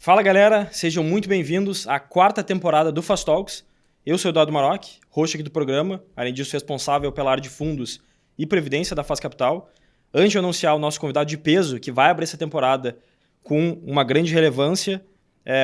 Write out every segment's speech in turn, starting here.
Fala galera, sejam muito bem-vindos à quarta temporada do Fast Talks. Eu sou o Eduardo Maroc, host aqui do programa, além disso responsável pela área de fundos e previdência da Fast Capital. Antes de anunciar o nosso convidado de peso, que vai abrir essa temporada com uma grande relevância,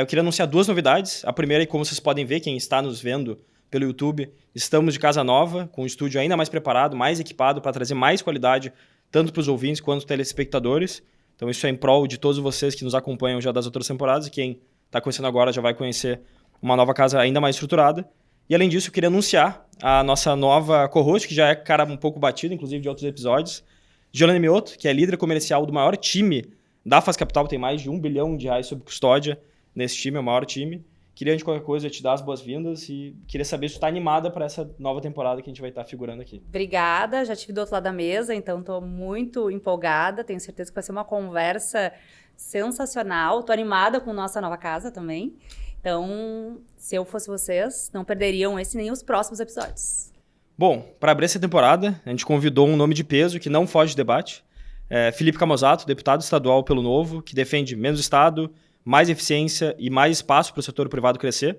eu queria anunciar duas novidades. A primeira é que, como vocês podem ver, quem está nos vendo pelo YouTube, estamos de casa nova, com um estúdio ainda mais preparado, mais equipado para trazer mais qualidade, tanto para os ouvintes quanto para os telespectadores. Então isso é em prol de todos vocês que nos acompanham já das outras temporadas e quem está conhecendo agora já vai conhecer uma nova casa ainda mais estruturada. E além disso, eu queria anunciar a nossa nova co-host, que já é cara um pouco batido, inclusive de outros episódios, Giovanni Mioto, que é líder comercial do maior time da Fast Capital, tem mais de R$1 bilhão sob custódia nesse time, é o maior time. Queria, antes de qualquer coisa, te dar as boas-vindas e queria saber se tu está animada para essa nova temporada que a gente vai estar figurando aqui. Obrigada, já estive do outro lado da mesa, então estou muito empolgada, tenho certeza que vai ser uma conversa sensacional, estou animada com nossa nova casa também. Então, se eu fosse vocês, não perderiam esse nem os próximos episódios. Bom, para abrir essa temporada, a gente convidou um nome de peso que não foge de debate, Felipe Camozzato, deputado estadual pelo Novo, que defende menos Estado, mais eficiência e mais espaço para o setor privado crescer.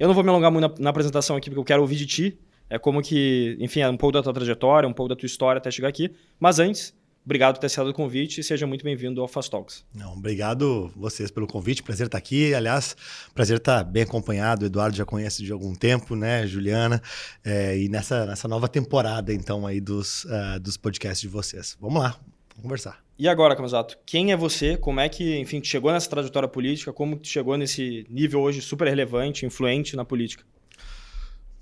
Eu não vou me alongar muito na apresentação aqui, porque eu quero ouvir de ti, como que, enfim, é um pouco da tua trajetória, um pouco da tua história até chegar aqui. Mas antes, obrigado por ter aceitado o convite e seja muito bem-vindo ao Fast Talks. Não, obrigado vocês pelo convite, prazer estar aqui. Aliás, prazer estar bem acompanhado. O Eduardo já conhece de algum tempo, né, Juliana? E nessa nova temporada, então, aí dos podcasts de vocês. Vamos lá, vamos conversar. E agora, Camozzato, quem é você? Como é que, enfim, tu chegou nessa trajetória política? Como tu chegou nesse nível hoje super relevante, influente na política?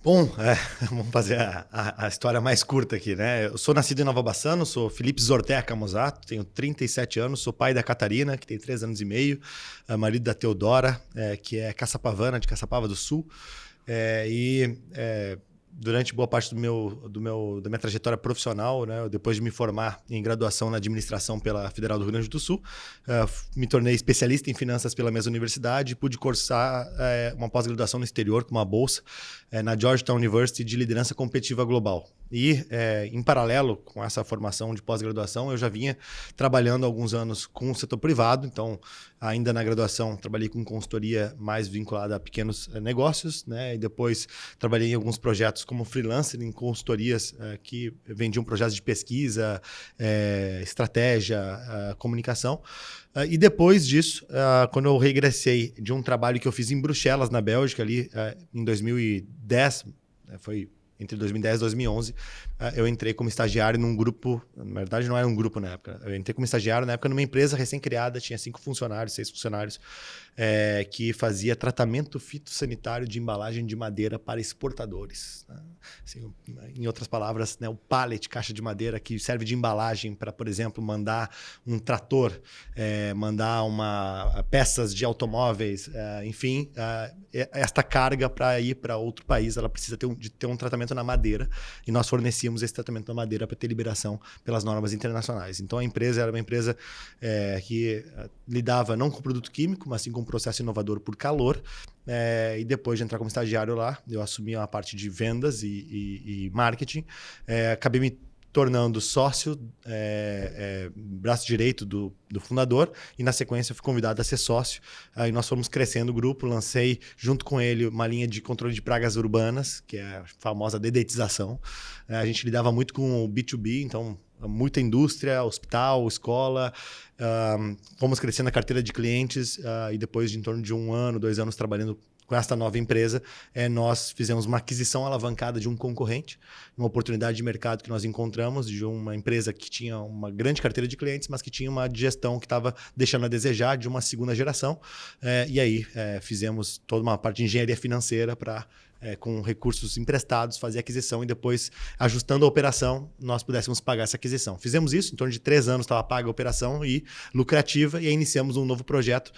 Bom, vamos fazer a história mais curta aqui, né? Eu sou nascido em Nova Bassano, sou Felipe Zortea Camozzato, tenho 37 anos, sou pai da Catarina, que tem 3 anos e meio, marido da Teodora, que é caçapavana, de Caçapava do Sul, durante boa parte da minha trajetória profissional, né, depois de me formar em graduação na administração pela Federal do Rio Grande do Sul, me tornei especialista em finanças pela mesma universidade e pude cursar uma pós-graduação no exterior com uma bolsa na Georgetown University de liderança competitiva global. E, em paralelo com essa formação de pós-graduação, eu já vinha trabalhando há alguns anos com o setor privado. Então, ainda na graduação, trabalhei com consultoria mais vinculada a pequenos negócios, né? E depois trabalhei em alguns projetos como freelancer, em consultorias que vendiam projetos de pesquisa, estratégia, comunicação. E depois disso, quando eu regressei de um trabalho que eu fiz em Bruxelas, na Bélgica, ali em 2010, foi entre 2010 e 2011, eu entrei como estagiário num grupo, na verdade não era um grupo na época, eu entrei como estagiário na época numa empresa recém-criada, tinha 6 funcionários, que fazia tratamento fitossanitário de embalagem de madeira para exportadores. Né? Assim, em outras palavras, né, o pallet, caixa de madeira, que serve de embalagem para, por exemplo, mandar um trator, mandar peças de automóveis, enfim, esta carga para ir para outro país, ela precisa de ter um tratamento na madeira, e nós fornecíamos esse tratamento na madeira para ter liberação pelas normas internacionais. Então a empresa era uma empresa que lidava não com produto químico, mas sim com um processo inovador por calor. E depois de entrar como estagiário lá, eu assumi a parte de vendas e marketing. Acabei me tornando sócio, braço direito do fundador, e na sequência eu fui convidado a ser sócio. Aí nós fomos crescendo o grupo, lancei junto com ele uma linha de controle de pragas urbanas, que é a famosa dedetização. A gente lidava muito com o B2B, então muita indústria, hospital, escola. Fomos crescendo a carteira de clientes, e depois de em torno de 1 ano, 2 anos trabalhando com esta nova empresa, nós fizemos uma aquisição alavancada de um concorrente, uma oportunidade de mercado que nós encontramos de uma empresa que tinha uma grande carteira de clientes, mas que tinha uma gestão que estava deixando a desejar, de uma segunda geração. E aí fizemos toda uma parte de engenharia financeira para, com recursos emprestados, fazer a aquisição, e depois, ajustando a operação, nós pudéssemos pagar essa aquisição. Fizemos isso, em torno de 3 anos estava paga a operação e lucrativa, e aí iniciamos um novo projeto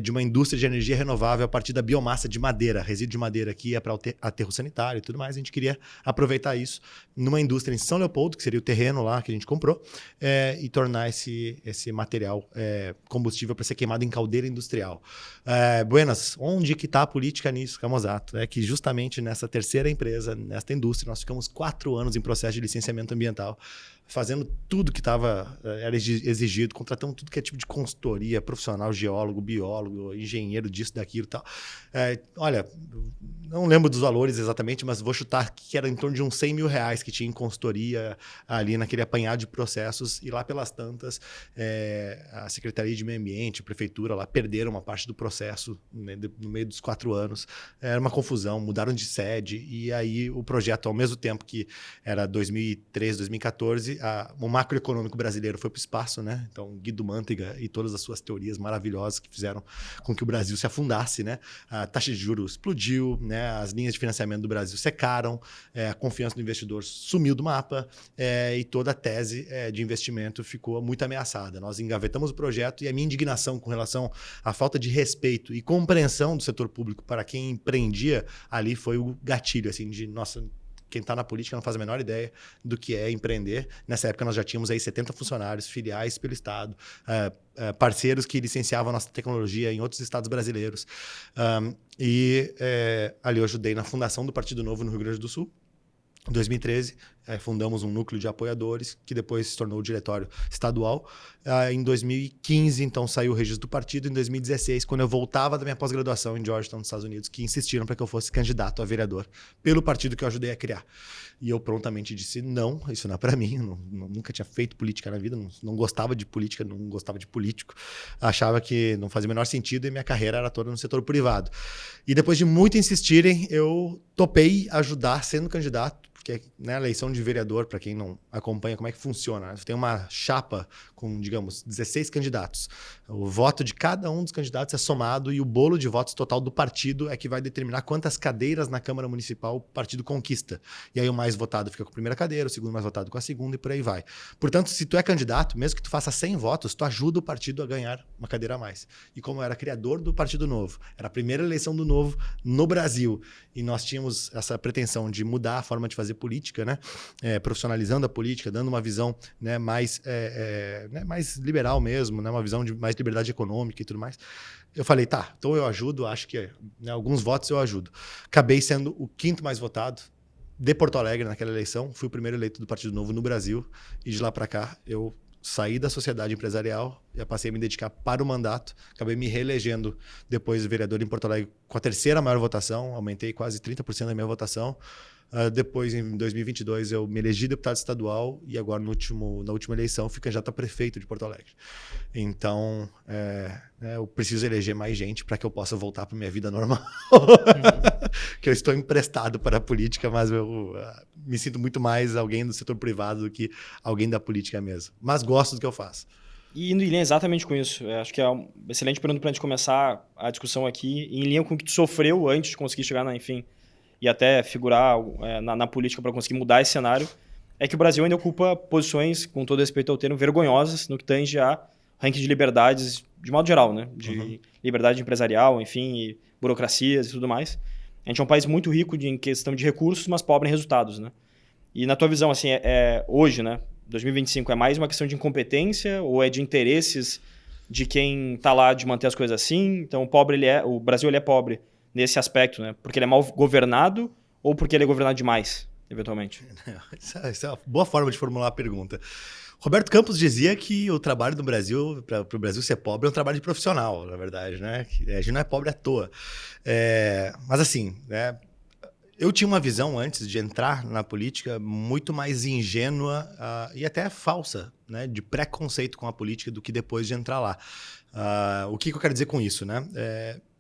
de uma indústria de energia renovável a partir da biomassa de madeira, resíduo de madeira que ia para o aterro sanitário e tudo mais. A gente queria aproveitar isso numa indústria em São Leopoldo, que seria o terreno lá que a gente comprou, e tornar esse material combustível para ser queimado em caldeira industrial. Buenas, onde que está a política nisso, Camozzato? É que justamente nessa terceira empresa, nesta indústria, nós ficamos 4 anos em processo de licenciamento ambiental fazendo tudo que era exigido, contratando tudo que é tipo de consultoria, profissional, geólogo, biólogo, engenheiro disso, daquilo e tal. Olha, não lembro dos valores exatamente, mas vou chutar que era em torno de uns 100 mil reais que tinha em consultoria ali naquele apanhado de processos, e lá pelas tantas, a Secretaria de Meio Ambiente, a Prefeitura lá perderam uma parte do processo, né, no meio dos 4 anos. Era uma confusão, mudaram de sede, e aí o projeto, ao mesmo tempo que era 2013, 2014, o macroeconômico brasileiro foi para o espaço, né? Então, Guido Mantega e todas as suas teorias maravilhosas que fizeram com que o Brasil se afundasse, né? A taxa de juros explodiu, né? As linhas de financiamento do Brasil secaram, a confiança do investidor sumiu do mapa, e toda a tese de investimento ficou muito ameaçada. Nós engavetamos o projeto, e a minha indignação com relação à falta de respeito e compreensão do setor público para quem empreendia ali foi o gatilho, assim, de nossa... Quem está na política não faz a menor ideia do que é empreender. Nessa época, nós já tínhamos aí 70 funcionários, filiais pelo Estado, parceiros que licenciavam a nossa tecnologia em outros estados brasileiros. Ali eu ajudei na fundação do Partido Novo no Rio Grande do Sul. Em 2013, fundamos um núcleo de apoiadores, que depois se tornou o diretório estadual. Em 2015, então, saiu o registro do partido. Em 2016, quando eu voltava da minha pós-graduação em Georgetown, nos Estados Unidos, que insistiram para que eu fosse candidato a vereador pelo partido que eu ajudei a criar. E eu prontamente disse, não, isso não é para mim. Nunca tinha feito política na vida, não gostava de política, não gostava de político. Achava que não fazia o menor sentido, e minha carreira era toda no setor privado. E depois de muito insistirem, eu topei ajudar sendo candidato, porque, né, a eleição de vereador, para quem não acompanha como é que funciona, tem uma chapa com, digamos, 16 candidatos. O voto de cada um dos candidatos é somado, e o bolo de votos total do partido é que vai determinar quantas cadeiras na Câmara Municipal o partido conquista. E aí o mais votado fica com a primeira cadeira, o segundo mais votado com a segunda, e por aí vai. Portanto, se tu é candidato, mesmo que tu faça 100 votos, tu ajuda o partido a ganhar uma cadeira a mais. E como eu era criador do Partido Novo, era a primeira eleição do Novo no Brasil, e nós tínhamos essa pretensão de mudar a forma de fazer política, né? Profissionalizando a política, dando uma visão, né, mais liberal mesmo, né? Uma visão de mais liberdade econômica e tudo mais. Eu falei, tá, então eu ajudo, acho que, né, alguns votos eu ajudo. Acabei sendo o 5º mais votado de Porto Alegre naquela eleição, fui o primeiro eleito do Partido Novo no Brasil, e de lá para cá eu saí da sociedade empresarial e passei a me dedicar para o mandato. Acabei me reelegendo depois de vereador em Porto Alegre com a 3ª maior votação, aumentei quase 30% da minha votação. Depois, em 2022, eu me elegi deputado estadual, e agora, na última eleição, fui candidato a prefeito de Porto Alegre. Então, eu preciso eleger mais gente para que eu possa voltar para minha vida normal. Que eu estou emprestado para a política, mas eu me sinto muito mais alguém do setor privado do que alguém da política mesmo. Mas gosto do que eu faço. E indo em linha exatamente com isso, acho que é uma excelente pergunta para a gente começar a discussão aqui, em linha com o que tu sofreu antes de conseguir chegar, enfim, e até figurar na política para conseguir mudar esse cenário, é que o Brasil ainda ocupa posições, com todo respeito ao termo, vergonhosas no que tange a ranking de liberdades, de modo geral, né? De liberdade empresarial, enfim, e burocracias e tudo mais. A gente é um país muito rico em questão de recursos, mas pobre em resultados, né? E na tua visão, assim, hoje, né, 2025, é mais uma questão de incompetência ou é de interesses de quem está lá de manter as coisas assim? Então, o Brasil ele é pobre nesse aspecto, né? Porque ele é mal governado ou porque ele é governado demais, eventualmente? Essa é uma boa forma de formular a pergunta. Roberto Campos dizia que o trabalho do Brasil, para o Brasil ser pobre, é um trabalho de profissional, na verdade, né? A gente não é pobre à toa. Mas assim, né? Eu tinha uma visão antes de entrar na política muito mais ingênua e até falsa, né? De preconceito com a política do que depois de entrar lá. O que eu quero dizer com isso, né?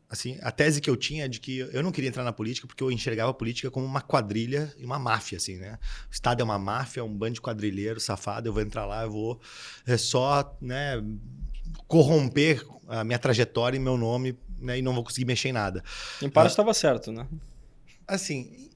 Assim, a tese que eu tinha é de que eu não queria entrar na política porque eu enxergava a política como uma quadrilha e uma máfia, assim, né? O Estado é uma máfia, um bando de quadrilheiros, safado, eu vou entrar lá, eu vou só, né, corromper a minha trajetória e meu nome, né, e não vou conseguir mexer em nada. Em parte estava certo, né? Assim,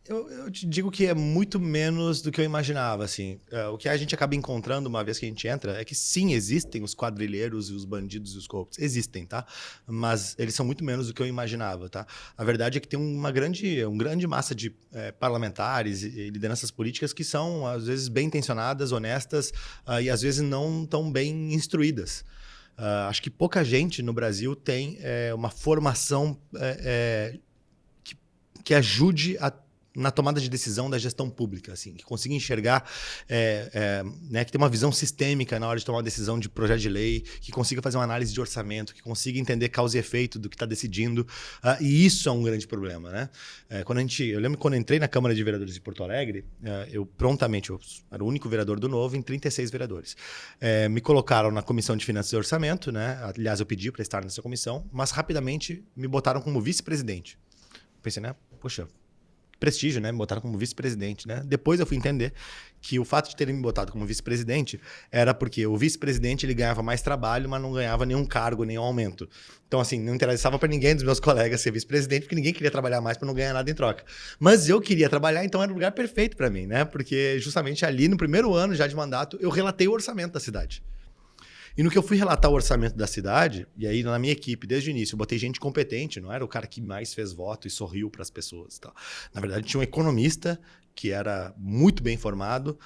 eu te digo que é muito menos do que eu imaginava, assim. O que a gente acaba encontrando uma vez que a gente entra é que sim, existem os quadrilheiros e os bandidos e os corruptos. Existem, tá? Mas eles são muito menos do que eu imaginava, tá? A verdade é que tem uma grande massa de parlamentares e lideranças políticas que são, às vezes, bem intencionadas, honestas e, às vezes, não tão bem instruídas. Acho que pouca gente no Brasil tem uma formação que ajude a na tomada de decisão da gestão pública, assim, que consiga enxergar, né, que tem uma visão sistêmica na hora de tomar uma decisão de projeto de lei, que consiga fazer uma análise de orçamento, que consiga entender causa e efeito do que está decidindo. E isso é um grande problema, né? Eu lembro quando eu entrei na Câmara de Vereadores de Porto Alegre, eu era o único vereador do Novo em 36 vereadores. Me colocaram na Comissão de Finanças e Orçamento, né? Aliás, eu pedi para estar nessa comissão, mas rapidamente me botaram como vice-presidente. Pensei, né? Poxa, prestígio, né? Me botaram como vice-presidente, né? Depois eu fui entender que o fato de terem me botado como vice-presidente era porque o vice-presidente ele ganhava mais trabalho, mas não ganhava nenhum cargo, nenhum aumento. Então, assim, não interessava para ninguém dos meus colegas ser vice-presidente, porque ninguém queria trabalhar mais para não ganhar nada em troca. Mas eu queria trabalhar, então era o lugar perfeito para mim, né? Porque justamente ali, no primeiro ano já de mandato, eu relatei o orçamento da cidade. E no que eu fui relatar o orçamento da cidade, e aí na minha equipe, desde o início, eu botei gente competente, não era o cara que mais fez voto e sorriu para as pessoas. Tal. Na verdade, tinha um economista que era muito bem formado,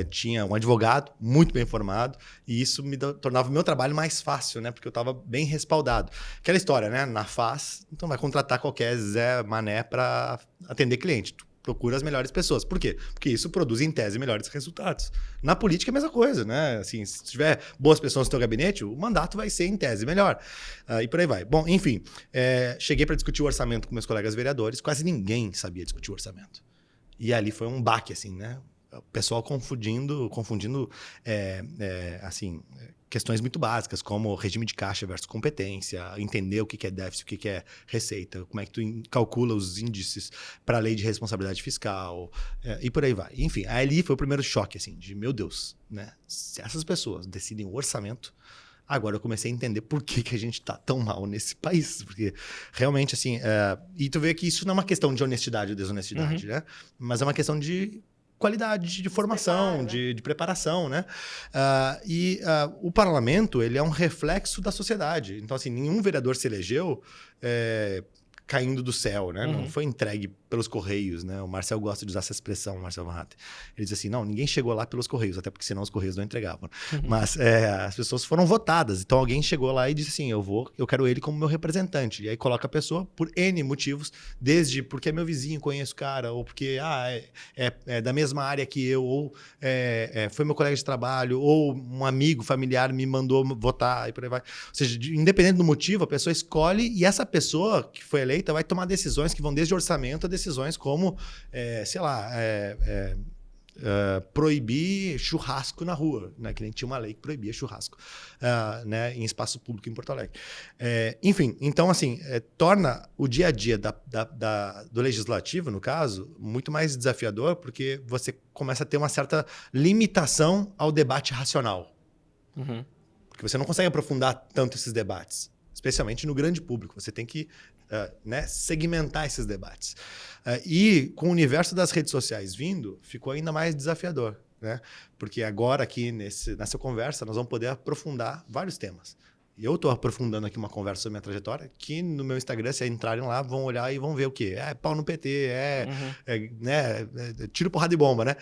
tinha um advogado muito bem formado, e isso me tornava o meu trabalho mais fácil, né? Porque eu estava bem respaldado. Aquela história, né? Na FAS, então vai contratar qualquer Zé Mané para atender cliente. Procura as melhores pessoas. Por quê? Porque isso produz, em tese, melhores resultados. Na política é a mesma coisa, né? Assim, se tiver boas pessoas no teu gabinete, o mandato vai ser, em tese, melhor. E por aí vai. Bom, enfim, cheguei para discutir o orçamento com meus colegas vereadores, quase ninguém sabia discutir o orçamento. E ali foi um baque, assim, né? O pessoal confundindo assim, questões muito básicas, como regime de caixa versus competência, entender o que é déficit, o que é receita, como é que tu calcula os índices para a lei de responsabilidade fiscal, e por aí vai. Enfim, ali foi o primeiro choque, assim, de meu Deus, né? Se essas pessoas decidem o orçamento, agora eu comecei a entender por que a gente está tão mal nesse país. Porque realmente, assim, e tu vê que isso não é uma questão de honestidade ou desonestidade, né? Mas é uma questão de qualidade de formação, de preparação, né? O parlamento, ele é um reflexo da sociedade. Então, assim, nenhum vereador se elegeu caindo do céu, né? Não foi entregue pelos Correios, né? O Marcel gosta de usar essa expressão, o Marcel Van Hatten. Ele diz assim, não, ninguém chegou lá pelos Correios, até porque senão os Correios não entregavam. Mas as pessoas foram votadas, então alguém chegou lá e disse assim, eu quero ele como meu representante. E aí coloca a pessoa por N motivos, desde porque é meu vizinho, conheço o cara, ou porque é da mesma área que eu, ou foi meu colega de trabalho, ou um amigo, familiar me mandou votar, e por aí vai. Ou seja, independente do motivo, a pessoa escolhe e essa pessoa que foi eleita vai tomar decisões que vão desde orçamento a decisões como, proibir churrasco na rua, né? Que nem tinha uma lei que proibia churrasco né? Em espaço público em Porto Alegre. Enfim, então, assim, torna o dia a dia do legislativo, no caso, muito mais desafiador, porque você começa a ter uma certa limitação ao debate racional. Porque você não consegue aprofundar tanto esses debates. Especialmente no grande público. Você tem que segmentar esses debates. E com o universo das redes sociais vindo, ficou ainda mais desafiador. Né? Porque agora aqui nessa conversa nós vamos poder aprofundar vários temas. E eu estou aprofundando aqui uma conversa sobre minha trajetória, que no meu Instagram, se entrarem lá, vão olhar e vão ver o quê? Pau no PT, tiro, porrada e bomba, né?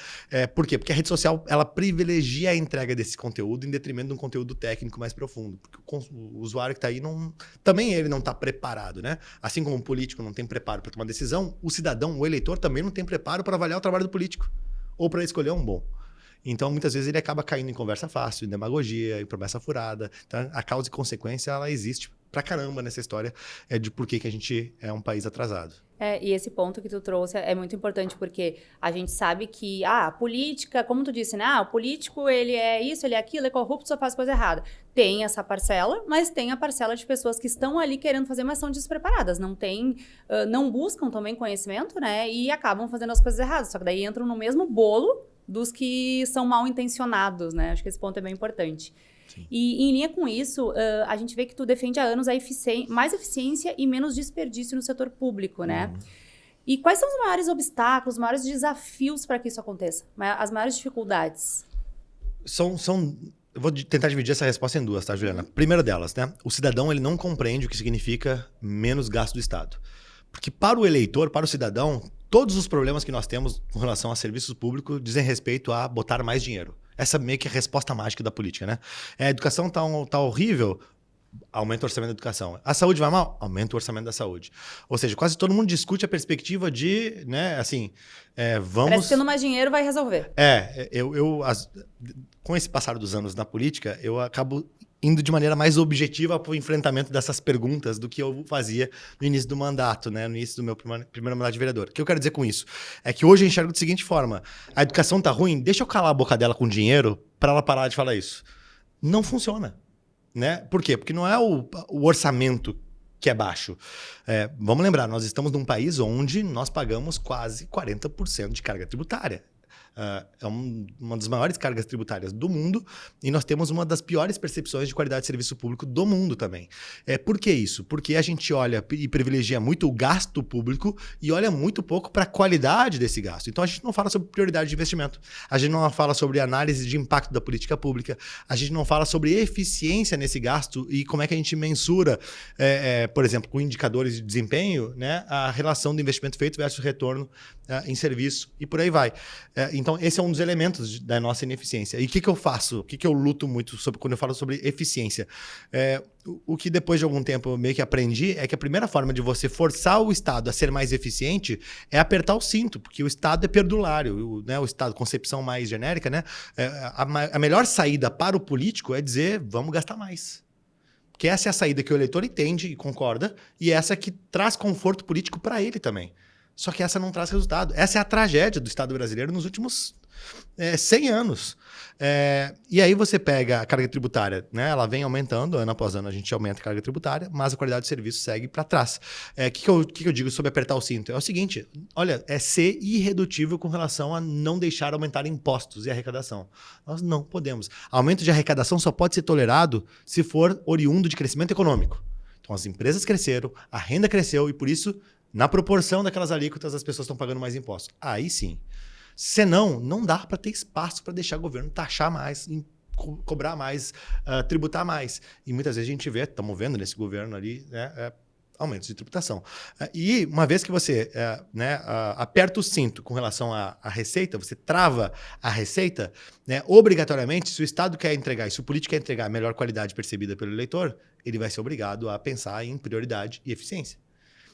Por quê? Porque a rede social, ela privilegia a entrega desse conteúdo em detrimento de um conteúdo técnico mais profundo. Porque o usuário que está aí, também ele não está preparado, né? Assim como o político não tem preparo para tomar decisão, o cidadão, o eleitor, também não tem preparo para avaliar o trabalho do político. Ou para escolher um bom. Então, muitas vezes, ele acaba caindo em conversa fácil, em demagogia, em promessa furada. Então, a causa e consequência, ela existe pra caramba nessa história de por que a gente é um país atrasado. E esse ponto que tu trouxe é muito importante, porque a gente sabe que a política, como tu disse, né? O político, ele é isso, ele é aquilo, é corrupto, só faz coisa errada. Tem essa parcela, mas tem a parcela de pessoas que estão ali querendo fazer, mas são despreparadas. Não buscam também conhecimento, né? E acabam fazendo as coisas erradas. Só que daí entram no mesmo bolo dos que são mal intencionados, né? Acho que esse ponto é bem importante. Sim. E em linha com isso, a gente vê que tu defende há anos mais eficiência e menos desperdício no setor público, né? E quais são os maiores obstáculos, os maiores desafios para que isso aconteça? As maiores dificuldades? Eu vou tentar dividir essa resposta em duas, tá, Juliana? Primeira delas, né? O cidadão, ele não compreende o que significa menos gasto do Estado. Porque para o eleitor, para o cidadão, todos os problemas que nós temos com relação a serviços públicos dizem respeito a botar mais dinheiro. Essa meio que é a resposta mágica da política, né? A educação tá horrível, Aumenta o orçamento da educação. A saúde vai mal? Aumenta o orçamento da saúde. Ou seja, quase todo mundo discute a perspectiva de, né, assim, vamos... Parece que tendo mais dinheiro vai resolver. Com esse passar dos anos na política, eu acabo indo de maneira mais objetiva para o enfrentamento dessas perguntas do que eu fazia no início do mandato, né? No início do meu primeiro mandato de vereador. O que eu quero dizer com isso? É que hoje eu enxergo da seguinte forma: a educação tá ruim, deixa eu calar a boca dela com dinheiro para ela parar de falar isso. Não funciona, né? Por quê? Porque não é o orçamento que é baixo. Vamos lembrar, nós estamos num país onde nós pagamos quase 40% de carga tributária. É uma das maiores cargas tributárias do mundo e nós temos uma das piores percepções de qualidade de serviço público do mundo também. Por que isso? Porque a gente olha e privilegia muito o gasto público e olha muito pouco para a qualidade desse gasto. Então a gente não fala sobre prioridade de investimento, a gente não fala sobre análise de impacto da política pública, a gente não fala sobre eficiência nesse gasto e como é que a gente mensura, por exemplo, com indicadores de desempenho, né, a relação do investimento feito versus retorno em serviço e por aí vai. Então, esse é um dos elementos da nossa ineficiência. E o que eu faço? O que eu luto muito quando eu falo sobre eficiência? O que depois de algum tempo eu meio que aprendi é que a primeira forma de você forçar o Estado a ser mais eficiente é apertar o cinto, porque o Estado é perdulário, né? O Estado, concepção mais genérica, né? A melhor saída para o político é dizer, vamos gastar mais. Porque essa é a saída que o eleitor entende e concorda, e essa que traz conforto político para ele também. Só que essa não traz resultado. Essa é a tragédia do Estado brasileiro nos últimos 100 anos. E aí você pega a carga tributária, né? Ela vem aumentando, ano após ano a gente aumenta a carga tributária, mas a qualidade de serviço segue para trás. O que eu digo sobre apertar o cinto? É o seguinte, olha, é ser irredutível com relação a não deixar aumentar impostos e arrecadação. Nós não podemos. Aumento de arrecadação só pode ser tolerado se for oriundo de crescimento econômico. Então as empresas cresceram, a renda cresceu e por isso... Na proporção daquelas alíquotas, as pessoas estão pagando mais impostos. Aí sim. Senão, não dá para ter espaço para deixar o governo taxar mais, cobrar mais, tributar mais. E muitas vezes a gente vê, estamos vendo nesse governo ali, né, aumentos de tributação. E uma vez que você aperta o cinto com relação à receita, você trava a receita, né, obrigatoriamente, se o Estado quer entregar, e se o político quer entregar a melhor qualidade percebida pelo eleitor, ele vai ser obrigado a pensar em prioridade e eficiência.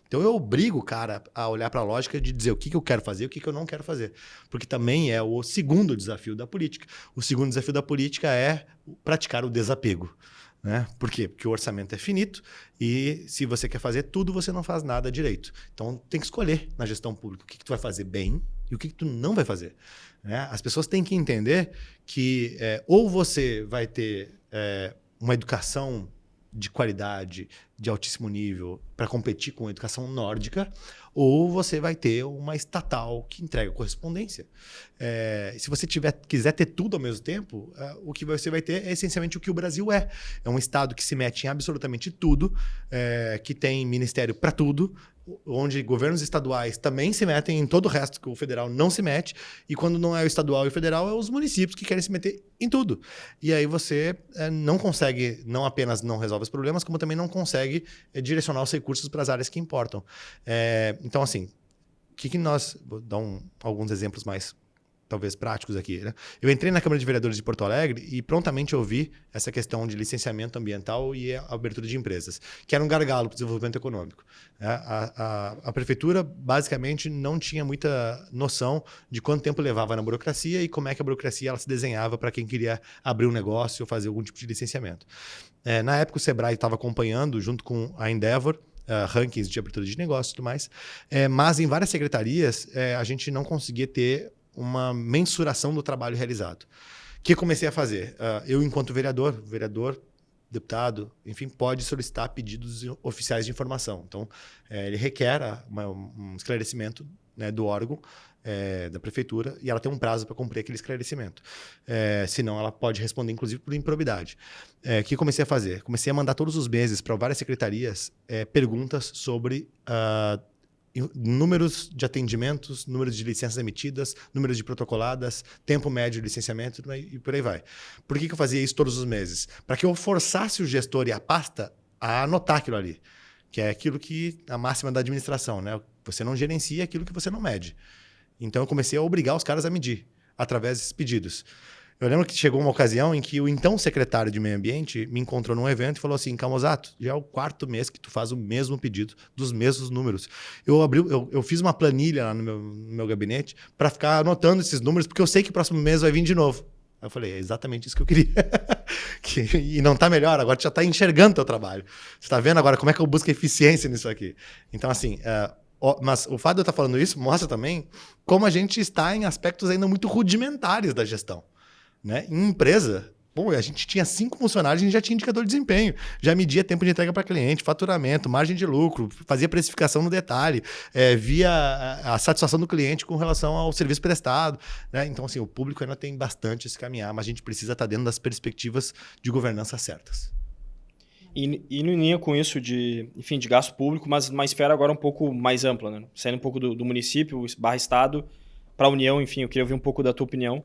Então eu obrigo o cara a olhar para a lógica de dizer o que eu quero fazer e o que eu não quero fazer. Porque também é o segundo desafio da política. O segundo desafio da política é praticar o desapego. Né? Por quê? Porque o orçamento é finito e se você quer fazer tudo, você não faz nada direito. Então tem que escolher na gestão pública o que tu vai fazer bem e o que tu não vai fazer. Né? As pessoas têm que entender que ou você vai ter uma educação de qualidade, de altíssimo nível, para competir com a educação nórdica, ou você vai ter uma estatal que entrega correspondência. Se você quiser ter tudo ao mesmo tempo, o que você vai ter é essencialmente o que o Brasil é. É um Estado que se mete em absolutamente tudo, que tem ministério para tudo, onde governos estaduais também se metem em todo o resto que o federal não se mete, e quando não é o estadual e o federal, é os municípios que querem se meter em tudo. E aí você não consegue, não apenas não resolve os problemas, como também não consegue direcionar os recursos para as áreas que importam. Então, assim, vou dar alguns exemplos mais, talvez, práticos aqui. Né? Eu entrei na Câmara de Vereadores de Porto Alegre e prontamente ouvi essa questão de licenciamento ambiental e a abertura de empresas, que era um gargalo para o desenvolvimento econômico. A prefeitura, basicamente, não tinha muita noção de quanto tempo levava na burocracia e como é que a burocracia ela se desenhava para quem queria abrir um negócio ou fazer algum tipo de licenciamento. Na época, o Sebrae estava acompanhando, junto com a Endeavor, rankings de abertura de negócio e tudo mais, mas em várias secretarias a gente não conseguia ter uma mensuração do trabalho realizado. O que eu comecei a fazer? Eu, enquanto vereador, deputado, enfim, pode solicitar pedidos oficiais de informação. Então, ele requer um esclarecimento, né, do órgão, da prefeitura, e ela tem um prazo para cumprir aquele esclarecimento. Senão, ela pode responder, inclusive, por improbidade. O que eu comecei a fazer? Comecei a mandar todos os meses para várias secretarias perguntas sobre números de atendimentos, números de licenças emitidas, números de protocoladas, tempo médio de licenciamento e por aí vai. Por que eu fazia isso todos os meses? Para que eu forçasse o gestor e a pasta a anotar aquilo ali, que é aquilo que a máxima da administração, né? Você não gerencia aquilo que você não mede. Então eu comecei a obrigar os caras a medir através desses pedidos. Eu lembro que chegou uma ocasião em que o então secretário de Meio Ambiente me encontrou num evento e falou assim, Camozato, já é o 4º mês que tu faz o mesmo pedido, dos mesmos números. Eu fiz uma planilha lá no meu gabinete para ficar anotando esses números, porque eu sei que o próximo mês vai vir de novo. Aí eu falei, é exatamente isso que eu queria. E não tá melhor, agora tu já tá enxergando o teu trabalho. Você tá vendo agora como é que eu busco eficiência nisso aqui. Então, assim, mas o fato de eu estar falando isso mostra também como a gente está em aspectos ainda muito rudimentares da gestão. Né? Em empresa, a gente tinha 5 funcionários, a gente já tinha indicador de desempenho, já media tempo de entrega para cliente, faturamento, margem de lucro, fazia precificação no detalhe, via a satisfação do cliente com relação ao serviço prestado. Né? Então, assim, o público ainda tem bastante a se caminhar, mas a gente precisa estar dentro das perspectivas de governança certas. E no linha com isso de gasto público, mas uma esfera agora um pouco mais ampla, né? Saindo um pouco do município, /estado, para a União, enfim, eu queria ouvir um pouco da tua opinião.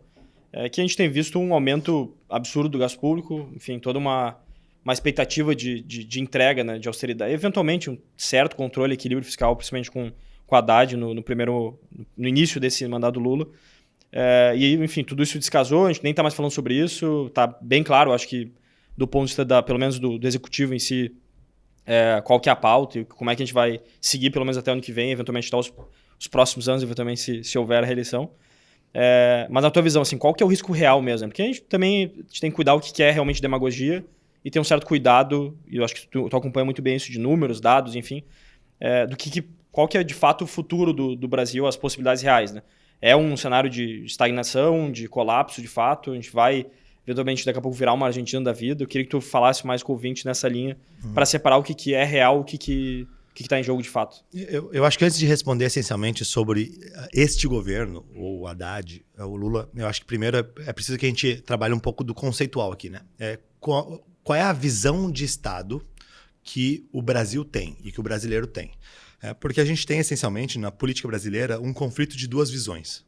Que a gente tem visto um aumento absurdo do gasto público, enfim, toda uma expectativa de entrega, né, de austeridade. Eventualmente, um certo controle, equilíbrio fiscal, principalmente com o Haddad no início desse mandato do Lula. E, enfim, tudo isso descasou, a gente nem está mais falando sobre isso, está bem claro, acho que do ponto de vista, pelo menos do executivo em si, qual que é a pauta e como é que a gente vai seguir, pelo menos até o ano que vem, eventualmente até os próximos anos, eventualmente se houver a reeleição. Mas na tua visão, assim, qual que é o risco real mesmo? Porque a gente tem que cuidar o que é realmente demagogia e ter um certo cuidado, e eu acho que tu acompanha muito bem isso de números, dados, enfim, qual que é de fato o futuro do Brasil, as possibilidades reais, né? É um cenário de estagnação, de colapso, de fato, a gente vai eventualmente daqui a pouco virar uma Argentina da vida. Eu queria que tu falasse mais com o ouvinte nessa linha, para separar o que é real, o que está em jogo de fato. Eu acho que antes de responder essencialmente sobre este governo, ou o Haddad, o Lula, eu acho que primeiro é preciso que a gente trabalhe um pouco do conceitual aqui, né? Qual é a visão de Estado que o Brasil tem e que o brasileiro tem? Porque a gente tem, essencialmente, na política brasileira, um conflito de 2 visões.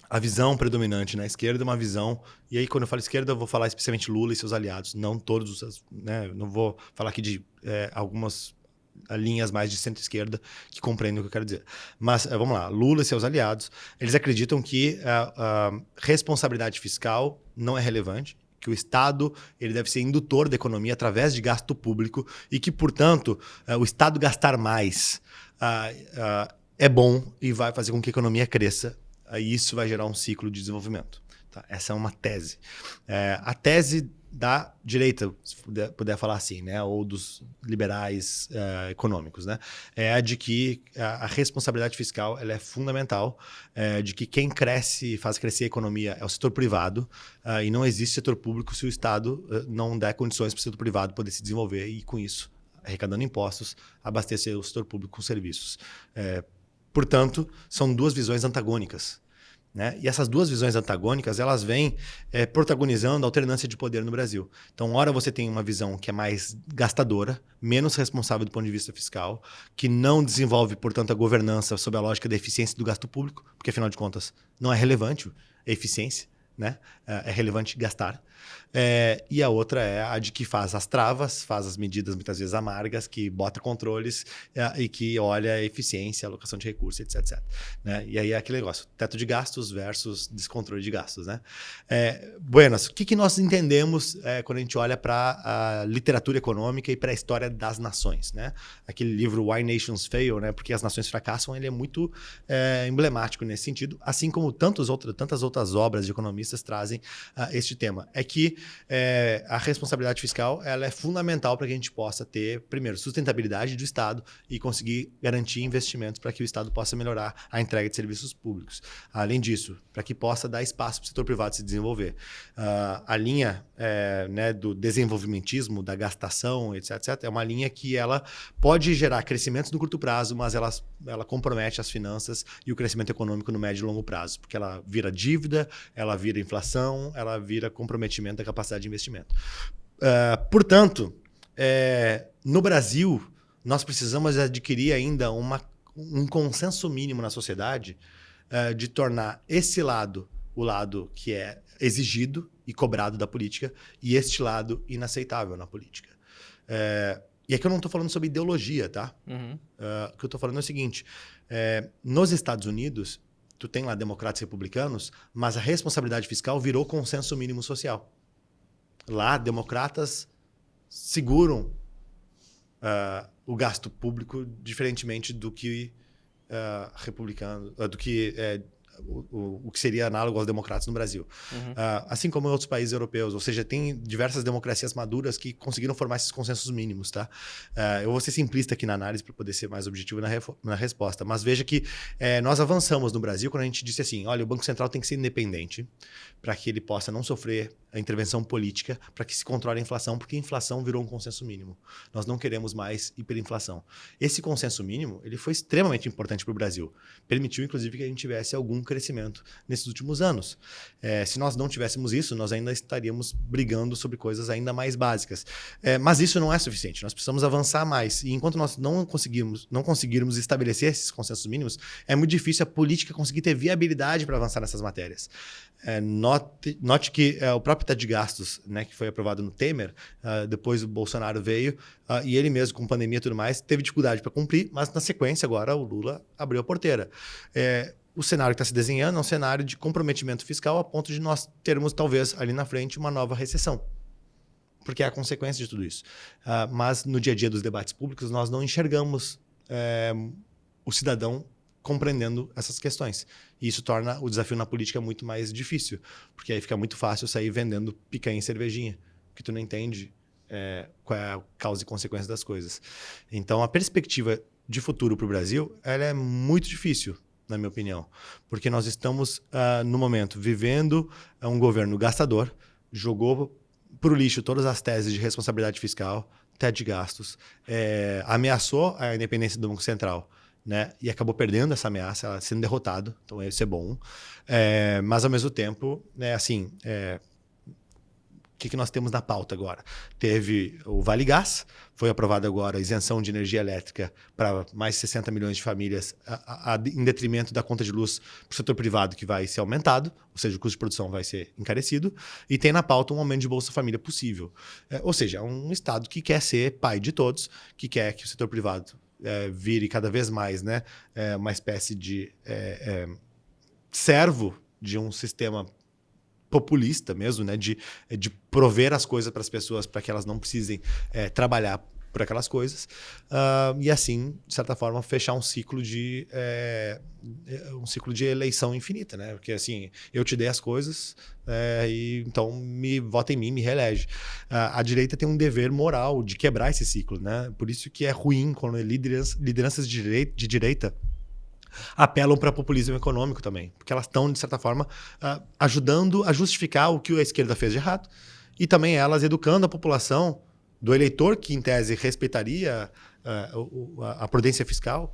A visão predominante na esquerda é uma visão... E aí, quando eu falo esquerda, eu vou falar especialmente Lula e seus aliados. Não todos, né? Não vou falar aqui de algumas linhas mais de centro-esquerda que compreendem o que eu quero dizer. Mas, vamos lá. Lula e seus aliados, eles acreditam que a responsabilidade fiscal não é relevante, que o Estado ele deve ser indutor da economia através de gasto público e que, portanto, o Estado gastar mais é bom e vai fazer com que a economia cresça. Aí isso vai gerar um ciclo de desenvolvimento. Tá? Essa é uma tese. A tese da direita, se puder falar assim, né? Ou dos liberais econômicos, né? É a de que a responsabilidade fiscal ela é fundamental, de que quem faz crescer a economia é o setor privado, e não existe setor público se o Estado não der condições para o setor privado poder se desenvolver e, com isso, arrecadando impostos, abastecer o setor público com serviços. Portanto, são 2 visões antagônicas. Né? E essas 2 visões antagônicas, elas vêm protagonizando a alternância de poder no Brasil. Então, ora você tem uma visão que é mais gastadora, menos responsável do ponto de vista fiscal, que não desenvolve, portanto, a governança sob a lógica da eficiência do gasto público, porque, afinal de contas, não é relevante a eficiência, né? É relevante gastar. E a outra é a de que faz as travas, faz as medidas muitas vezes amargas, que bota controles e que olha a eficiência, a alocação de recursos, etc. Né? E aí é aquele negócio, teto de gastos versus descontrole de gastos. Né? Buenas, o que nós entendemos quando a gente olha para a literatura econômica e para a história das nações? Né? Aquele livro Why Nations Fail, né? Porque as nações fracassam, ele é muito emblemático nesse sentido, assim como tantas outras obras de economistas trazem este tema. É que a responsabilidade fiscal ela é fundamental para que a gente possa ter, primeiro, sustentabilidade do Estado e conseguir garantir investimentos para que o Estado possa melhorar a entrega de serviços públicos. Além disso, para que possa dar espaço para o setor privado se desenvolver. A linha né, do desenvolvimentismo, da gastação, etc., é uma linha que ela pode gerar crescimentos no curto prazo, mas ela compromete as finanças e o crescimento econômico no médio e longo prazo, porque ela vira dívida, ela vira inflação, ela vira comprometimento da capacidade de investimento. Portanto, no Brasil, nós precisamos adquirir ainda um consenso mínimo na sociedade de tornar esse lado o lado que é exigido e cobrado da política e este lado inaceitável na política. E aqui eu não estou falando sobre ideologia, tá? Uhum. O que eu estou falando é o seguinte, nos Estados Unidos, tu tem lá democratas e republicanos, mas a responsabilidade fiscal virou consenso mínimo social. Lá, democratas seguram o gasto público diferentemente do que republicano, do que o que seria análogo aos democratas no Brasil. Assim como em outros países europeus. Ou seja, tem diversas democracias maduras que conseguiram formar esses consensos mínimos. Tá? Eu vou ser simplista aqui na análise para poder ser mais objetivo na resposta. Mas veja que nós avançamos no Brasil quando a gente disse assim, olha, o Banco Central tem que ser independente para que ele possa não sofrer a intervenção política, para que se controle a inflação, porque a inflação virou um consenso mínimo. Nós não queremos mais hiperinflação. Esse consenso mínimo ele foi extremamente importante para o Brasil. Permitiu, inclusive, que a gente tivesse algum crescimento nesses últimos anos. Se nós não tivéssemos isso, nós ainda estaríamos brigando sobre coisas ainda mais básicas. Mas isso não é suficiente. Nós precisamos avançar mais. E enquanto nós não conseguirmos estabelecer esses consensos mínimos, é muito difícil a política conseguir ter viabilidade para avançar nessas matérias. Note que o próprio teto de gastos, né, que foi aprovado no Temer, depois o Bolsonaro veio e ele mesmo, com pandemia e tudo mais, teve dificuldade para cumprir, mas na sequência agora o Lula abriu a porteira. O cenário que está se desenhando é um cenário de comprometimento fiscal a ponto de nós termos, talvez, ali na frente, uma nova recessão. Porque é a consequência de tudo isso. Mas no dia a dia dos debates públicos, nós não enxergamos o cidadão compreendendo essas questões. E isso torna o desafio na política muito mais difícil, porque aí fica muito fácil sair vendendo picanha e cervejinha, porque tu não entende qual é a causa e consequência das coisas. Então, a perspectiva de futuro para o Brasil ela é muito difícil, na minha opinião, porque nós estamos, no momento, vivendo um governo gastador, jogou para o lixo todas as teses de responsabilidade fiscal, teto de gastos, ameaçou a independência do Banco Central, né? E acabou perdendo essa ameaça, ela sendo derrotado, então isso é bom. Mas, ao mesmo tempo, o que nós temos na pauta agora? Teve o Vale Gás, foi aprovada agora a isenção de energia elétrica para mais de 60 milhões de famílias, em detrimento da conta de luz para o setor privado, que vai ser aumentado, ou seja, o custo de produção vai ser encarecido, e tem na pauta um aumento de Bolsa Família possível. Ou seja, é um Estado que quer ser pai de todos, que quer que o setor privado vire cada vez mais, né, uma espécie de servo de um sistema populista mesmo, né, de prover as coisas para as pessoas para que elas não precisem trabalhar por aquelas coisas, e assim, de certa forma, fechar um ciclo de eleição infinita, né? Porque assim, eu te dei as coisas e então vota em mim, me reelege. A direita tem um dever moral de quebrar esse ciclo, né? Por isso que é ruim quando lideranças de direita apelam para populismo econômico também, porque elas estão, de certa forma, ajudando a justificar o que a esquerda fez de errado, e também elas educando a população do eleitor, que em tese respeitaria a prudência fiscal,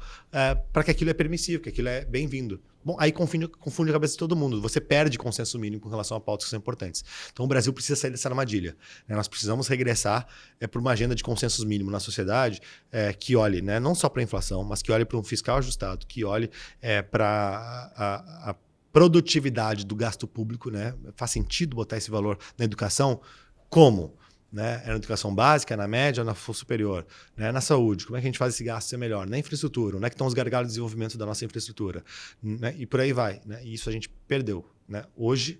para que aquilo é permissível, que aquilo é bem-vindo. Bom, aí confunde a cabeça de todo mundo. Você perde consenso mínimo com relação a pautas que são importantes. Então o Brasil precisa sair dessa armadilha, né? Nós precisamos regressar para uma agenda de consensos mínimo na sociedade que olhe, né, não só para a inflação, mas que olhe para um fiscal ajustado, que olhe para a produtividade do gasto público, né? Faz sentido botar esse valor na educação? Como? Né? Na educação básica, na média, na superior, né? Na saúde, como é que a gente faz esse gasto ser melhor? Na infraestrutura, onde é que estão os gargalos de desenvolvimento da nossa infraestrutura? Né? E por aí vai. Né? E isso a gente perdeu. Né? Hoje,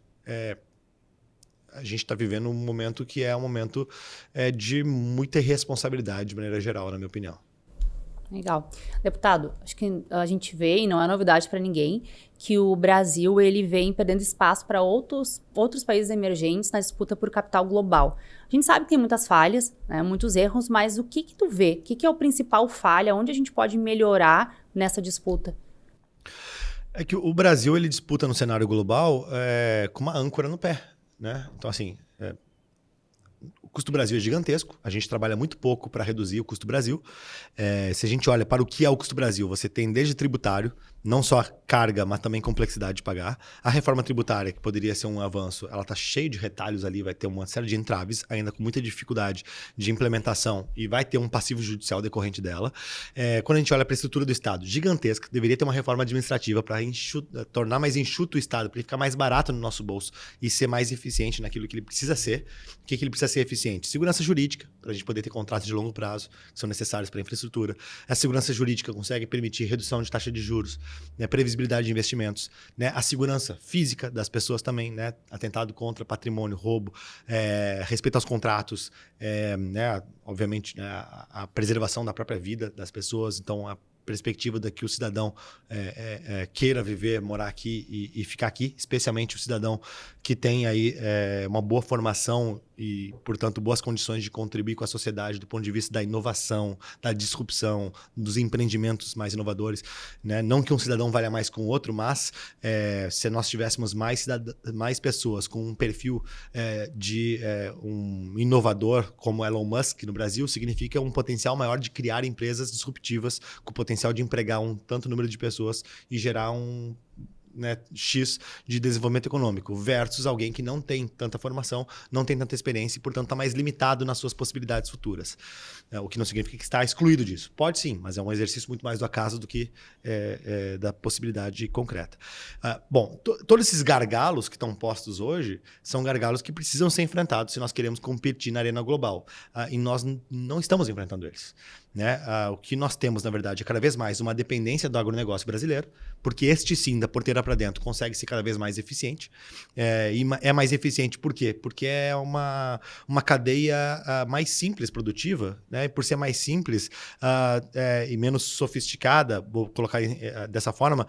a gente está vivendo um momento que é um momento de muita irresponsabilidade, de maneira geral, na minha opinião. Legal. Deputado, acho que a gente vê, e não é novidade para ninguém, que o Brasil ele vem perdendo espaço para outros países emergentes na disputa por capital global. A gente sabe que tem muitas falhas, né, muitos erros, mas o que tu vê? O que é o principal falha? Onde a gente pode melhorar nessa disputa? É que o Brasil ele disputa no cenário global com uma âncora no pé, né? Então, assim, o custo do Brasil é gigantesco, a gente trabalha muito pouco para reduzir o custo do Brasil. Se a gente olha para o que é o custo do Brasil, você tem desde tributário, não só carga, mas também complexidade de pagar. A reforma tributária, que poderia ser um avanço, ela está cheia de retalhos ali, vai ter uma série de entraves, ainda com muita dificuldade de implementação, e vai ter um passivo judicial decorrente dela. Quando a gente olha para a estrutura do Estado, gigantesca, deveria ter uma reforma administrativa para tornar mais enxuto o Estado, para ele ficar mais barato no nosso bolso e ser mais eficiente naquilo que ele precisa ser. O que ele precisa ser eficiente? eficiente? Segurança jurídica, para a gente poder ter contratos de longo prazo, que são necessários para a infraestrutura. A segurança jurídica consegue permitir redução de taxa de juros, né? Previsibilidade de investimentos, né? A segurança física das pessoas também, né? Atentado contra patrimônio, roubo, respeito aos contratos, né? Obviamente, né? A preservação da própria vida das pessoas. Então, a perspectiva de que o cidadão queira viver, morar aqui e ficar aqui, especialmente o cidadão que tem aí uma boa formação e, portanto, boas condições de contribuir com a sociedade do ponto de vista da inovação, da disrupção, dos empreendimentos mais inovadores, né? Não que um cidadão valha mais com o outro, mas se nós tivéssemos mais pessoas com um perfil de um inovador como Elon Musk no Brasil, significa um potencial maior de criar empresas disruptivas com o potencial de empregar um tanto número de pessoas e gerar um X de desenvolvimento econômico, versus alguém que não tem tanta formação, não tem tanta experiência e, portanto, está mais limitado nas suas possibilidades futuras. O que não significa que está excluído disso. Pode sim, mas é um exercício muito mais do acaso do que da possibilidade concreta. Bom, todos esses gargalos que estão postos hoje são gargalos que precisam ser enfrentados se nós queremos competir na arena global. E nós não estamos enfrentando eles. Né? O que nós temos, na verdade, é cada vez mais uma dependência do agronegócio brasileiro, porque este sim, da porteira para dentro, consegue ser cada vez mais eficiente. E é mais eficiente por quê? Porque é uma cadeia mais simples produtiva, né? E por ser mais simples e menos sofisticada, vou colocar dessa forma,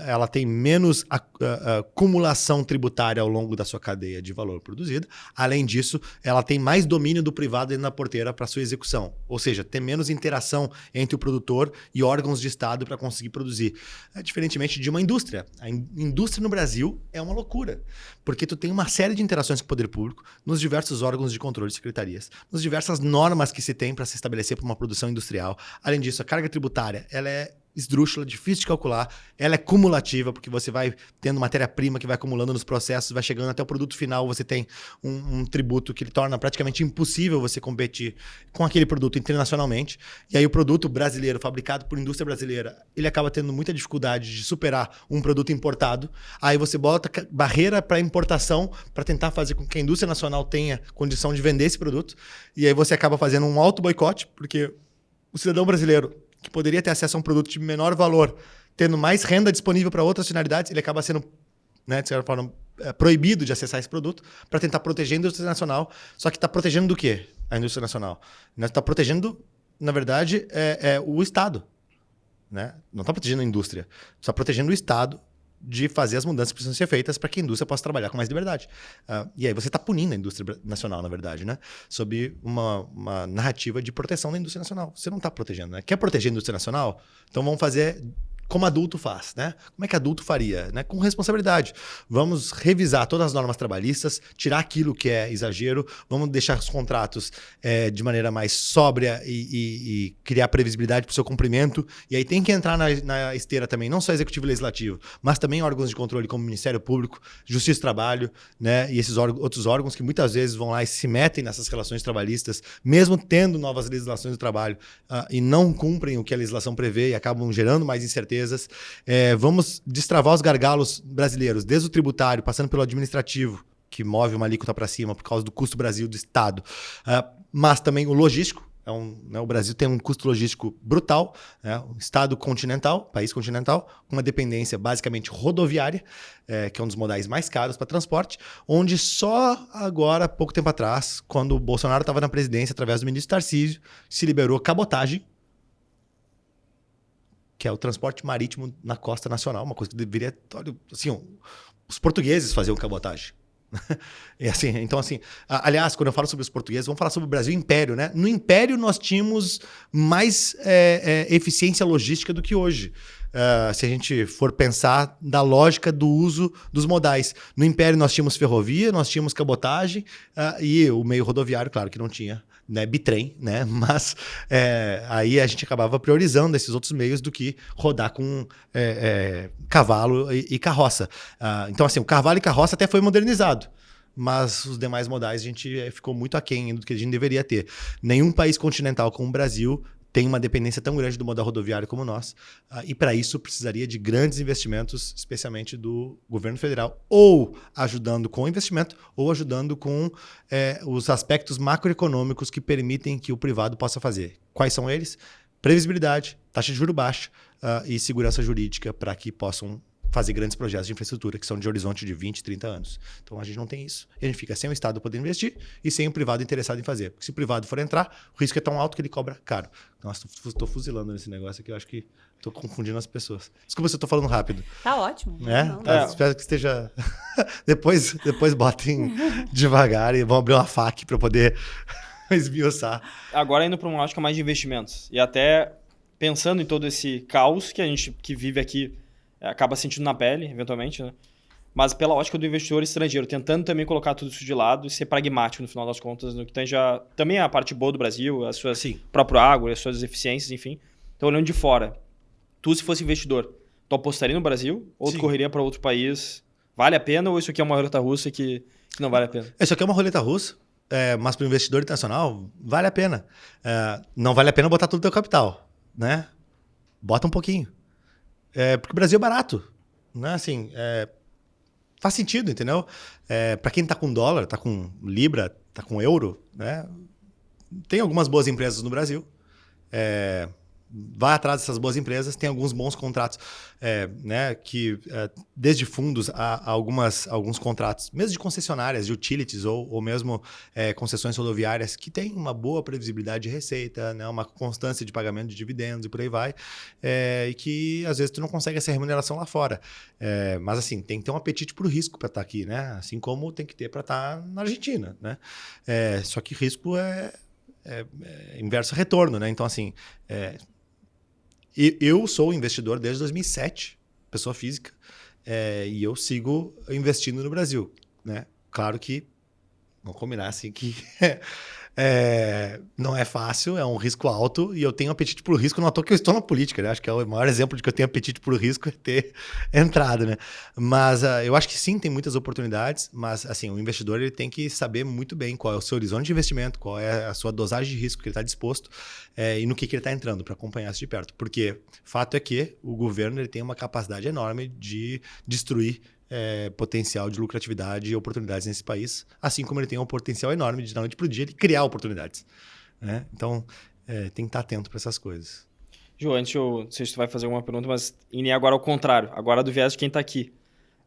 ela tem menos acumulação tributária ao longo da sua cadeia de valor produzida. Além disso, ela tem mais domínio do privado dentro da porteira para sua execução, ou seja, tem menos interação entre o produtor e órgãos de Estado para conseguir produzir. Diferentemente de uma indústria. A indústria no Brasil é uma loucura, porque tu tem uma série de interações com o poder público nos diversos órgãos de controle de secretarias, nas diversas normas que se tem para se estabelecer para uma produção industrial. Além disso, a carga tributária ela é esdrúxula, difícil de calcular, ela é cumulativa, porque você vai tendo matéria-prima que vai acumulando nos processos, vai chegando até o produto final, você tem um tributo que torna praticamente impossível você competir com aquele produto internacionalmente, e aí o produto brasileiro, fabricado por indústria brasileira, ele acaba tendo muita dificuldade de superar um produto importado, aí você bota barreira para importação, para tentar fazer com que a indústria nacional tenha condição de vender esse produto, e aí você acaba fazendo um auto-boicote, porque o cidadão brasileiro que poderia ter acesso a um produto de menor valor, tendo mais renda disponível para outras finalidades, ele acaba sendo, né, de certa forma, proibido de acessar esse produto para tentar proteger a indústria nacional. Só que está protegendo do quê? A indústria nacional. Está protegendo, na verdade, o Estado. Né? Não está protegendo a indústria. Está protegendo o Estado de fazer as mudanças que precisam ser feitas para que a indústria possa trabalhar com mais liberdade. E aí você está punindo a indústria nacional, na verdade, né? Sob uma narrativa de proteção da indústria nacional. Você não está protegendo, né? Quer proteger a indústria nacional? Então vamos fazer como adulto faz, né? Como é que adulto faria? Né? Com responsabilidade. Vamos revisar todas as normas trabalhistas, tirar aquilo que é exagero, vamos deixar os contratos de maneira mais sóbria e criar previsibilidade para o seu cumprimento. E aí tem que entrar na esteira também, não só executivo e legislativo, mas também órgãos de controle como o Ministério Público, Justiça e Trabalho, né? E esses outros órgãos que muitas vezes vão lá e se metem nessas relações trabalhistas, mesmo tendo novas legislações do trabalho, e não cumprem o que a legislação prevê e acabam gerando mais incertezas. Vamos destravar os gargalos brasileiros, desde o tributário, passando pelo administrativo, que move uma alíquota para cima por causa do custo Brasil do Estado, mas também o logístico. O Brasil tem um custo logístico brutal, né? Um estado continental, país continental, com uma dependência basicamente rodoviária, que é um dos modais mais caros para transporte, onde só agora, pouco tempo atrás, quando o Bolsonaro estava na presidência, através do ministro Tarcísio, se liberou cabotagem, que é o transporte marítimo na costa nacional, uma coisa que deveria... Assim, os portugueses faziam cabotagem. E assim, então, assim, aliás, quando eu falo sobre os portugueses, vamos falar sobre o Brasil Império, né? No Império nós tínhamos mais eficiência logística do que hoje. Se a gente for pensar da lógica do uso dos modais. No Império nós tínhamos ferrovia, nós tínhamos cabotagem e o meio rodoviário, claro que não tinha, né, bitrem, né? Mas aí a gente acabava priorizando esses outros meios do que rodar com cavalo e carroça. Então, assim, o cavalo e carroça até foi modernizado, mas os demais modais a gente ficou muito aquém do que a gente deveria ter. Nenhum país continental como o Brasil tem uma dependência tão grande do modal rodoviário como nós, e para isso precisaria de grandes investimentos, especialmente do governo federal, ou ajudando com o investimento, ou ajudando com os aspectos macroeconômicos que permitem que o privado possa fazer. Quais são eles? Previsibilidade, taxa de juros baixa e segurança jurídica para que possam fazer grandes projetos de infraestrutura que são de horizonte de 20, 30 anos. Então a gente não tem isso. E a gente fica sem o Estado poder investir e sem o privado interessado em fazer. Porque se o privado for entrar, o risco é tão alto que ele cobra caro. Nossa, estou fuzilando nesse negócio aqui, eu acho que estou confundindo as pessoas. Desculpa se eu estou falando rápido. Tá ótimo. Espero que esteja... depois botem devagar e vão abrir uma faca para poder esmiuçar. Agora indo para uma lógica mais de investimentos. E até pensando em todo esse caos que a gente que vive aqui acaba sentindo na pele, eventualmente, né? Mas pela ótica do investidor estrangeiro, tentando também colocar tudo isso de lado e ser pragmático no final das contas, no que tange também a parte boa do Brasil, as suas próprio agro, as suas eficiências, enfim. Então, olhando de fora, tu se fosse investidor, tu apostaria no Brasil ou tu correria para outro país? Vale a pena ou isso aqui é uma roleta russa que não vale a pena? Isso aqui é uma roleta russa, mas para o investidor internacional, vale a pena. Não vale a pena botar todo o teu capital, né? Bota um pouquinho. Porque o Brasil é barato, né? Assim, faz sentido, entendeu? Para quem está com dólar, está com libra, está com euro, né? Tem algumas boas empresas no Brasil. Vai atrás dessas boas empresas, tem alguns bons contratos, né, que desde fundos a alguns contratos, mesmo de concessionárias, de utilities ou mesmo concessões rodoviárias, que tem uma boa previsibilidade de receita, né, uma constância de pagamento de dividendos e por aí vai, e que às vezes tu não consegue essa remuneração lá fora. Mas assim, tem que ter um apetite para o risco para estar aqui, né? Assim como tem que ter para estar na Argentina, né? Só que risco é inverso retorno, né? Então assim... Eu sou investidor desde 2007, pessoa física, e eu sigo investindo no Brasil, né? Claro que, vamos combinar assim, que não é fácil, é um risco alto, e eu tenho apetite por risco, não à toa que eu estou na política, né? Acho que é o maior exemplo de que eu tenho apetite por risco é ter entrado, né? Mas eu acho que sim, tem muitas oportunidades, mas assim, o investidor ele tem que saber muito bem qual é o seu horizonte de investimento, qual é a sua dosagem de risco que ele está disposto e no que ele está entrando para acompanhar isso de perto. Porque fato é que o governo ele tem uma capacidade enorme de destruir potencial de lucratividade e oportunidades nesse país, assim como ele tem um potencial enorme de, da noite para o dia, ele criar oportunidades, né? Então, tem que estar atento para essas coisas. Ju, antes não sei se tu vai fazer alguma pergunta, mas indo agora ao contrário, agora do viés de quem está aqui.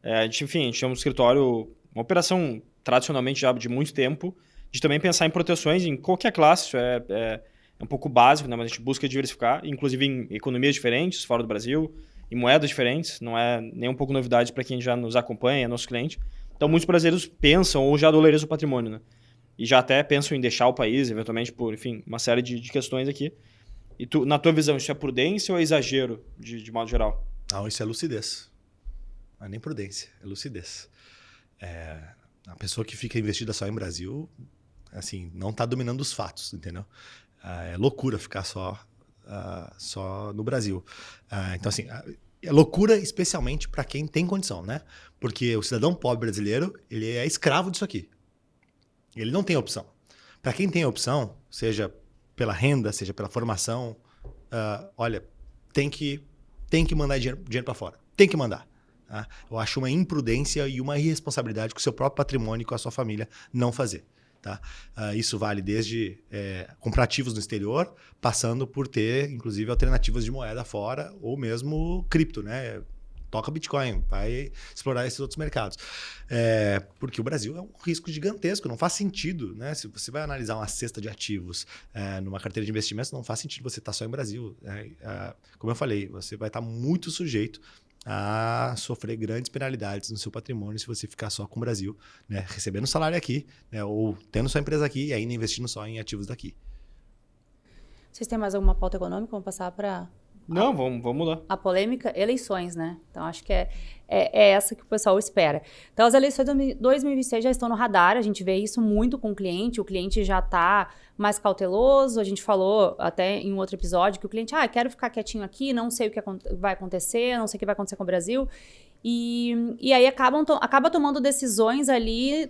A gente é um escritório, uma operação tradicionalmente já de muito tempo, de também pensar em proteções em qualquer classe, isso é um pouco básico, né? Mas a gente busca diversificar, inclusive em economias diferentes, fora do Brasil, em moedas diferentes, não é nem um pouco novidade para quem já nos acompanha, é nosso cliente. Então, muitos brasileiros pensam ou já dolarizam o patrimônio, né? E já até pensam em deixar o país, eventualmente, por, enfim, uma série de questões aqui. E tu, na tua visão, isso é prudência ou é exagero, de modo geral? Não, isso é lucidez. Não é nem prudência, é lucidez. A pessoa que fica investida só em Brasil, assim, não está dominando os fatos, entendeu? É loucura ficar só no Brasil. Então, assim, é loucura especialmente para quem tem condição, né? Porque o cidadão pobre brasileiro, ele é escravo disso aqui. Ele não tem opção. Para quem tem opção, seja pela renda, seja pela formação, olha, tem que mandar dinheiro para fora. Tem que mandar. Tá? Eu acho uma imprudência e uma irresponsabilidade com o seu próprio patrimônio e com a sua família não fazer. Tá? Isso vale desde comprar ativos no exterior, passando por ter, inclusive, alternativas de moeda fora ou mesmo cripto, né? Toca Bitcoin, vai explorar esses outros mercados. Porque o Brasil é um risco gigantesco, não faz sentido, né? Se você vai analisar uma cesta de ativos numa carteira de investimentos, não faz sentido você estar só em Brasil. Como eu falei, você vai estar muito sujeito a sofrer grandes penalidades no seu patrimônio se você ficar só com o Brasil, né? Recebendo salário aqui, né? Ou tendo sua empresa aqui e ainda investindo só em ativos daqui. Vocês têm mais alguma pauta econômica? Vamos passar para... Não, vamos mudar. A polêmica, eleições, né? Então, acho que é essa que o pessoal espera. Então, as eleições de 2026 já estão no radar, a gente vê isso muito com o cliente já está mais cauteloso, a gente falou até em um outro episódio que o cliente, quero ficar quietinho aqui, não sei o que vai acontecer, não sei o que vai acontecer com o Brasil, e aí acaba tomando decisões ali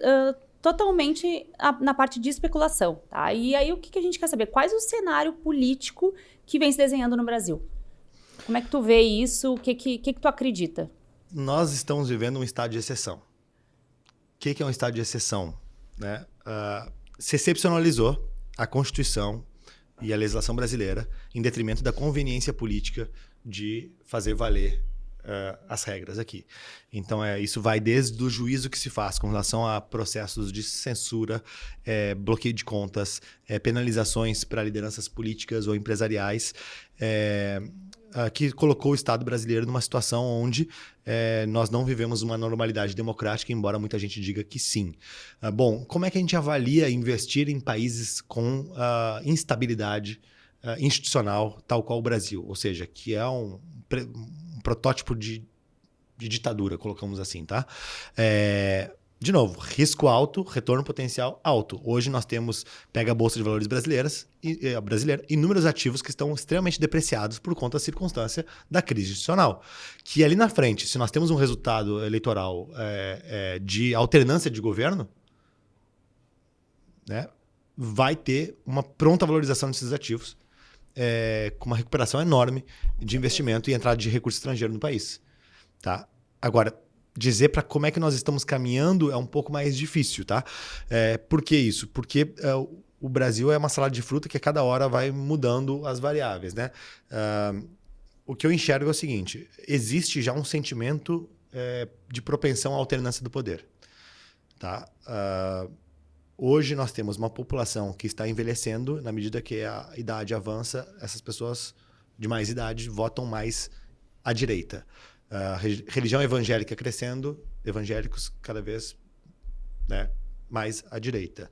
totalmente na parte de especulação, tá? E aí o que a gente quer saber? Quais o cenário político que vem se desenhando no Brasil? Como é que tu vê isso? O que tu acredita? Nós estamos vivendo um estado de exceção. O que é um estado de exceção? Né? Se excepcionalizou a Constituição e a legislação brasileira em detrimento da conveniência política de fazer valer as regras aqui. Então, isso vai desde o juízo que se faz com relação a processos de censura, bloqueio de contas, penalizações para lideranças políticas ou empresariais, que colocou o Estado brasileiro numa situação onde nós não vivemos uma normalidade democrática, embora muita gente diga que sim. Bom, como é que a gente avalia investir em países com instabilidade institucional, tal qual o Brasil? Ou seja, que é um protótipo de ditadura, colocamos assim, tá? De novo, risco alto, retorno potencial alto. Hoje nós temos, pega a Bolsa de Valores brasileira, inúmeros ativos que estão extremamente depreciados por conta da circunstância da crise institucional. Que ali na frente, se nós temos um resultado eleitoral de alternância de governo, né, vai ter uma pronta valorização desses ativos, com uma recuperação enorme de investimento e entrada de recurso estrangeiro no país. Tá? Agora, dizer para como é que nós estamos caminhando é um pouco mais difícil. Tá? Por que isso? Porque o Brasil é uma salada de fruta que a cada hora vai mudando as variáveis. Né? O que eu enxergo é o seguinte, existe já um sentimento de propensão à alternância do poder. Tá? Hoje nós temos uma população que está envelhecendo, na medida que a idade avança, essas pessoas de mais idade votam mais à direita. Religião evangélica crescendo, evangélicos cada vez, né, mais à direita.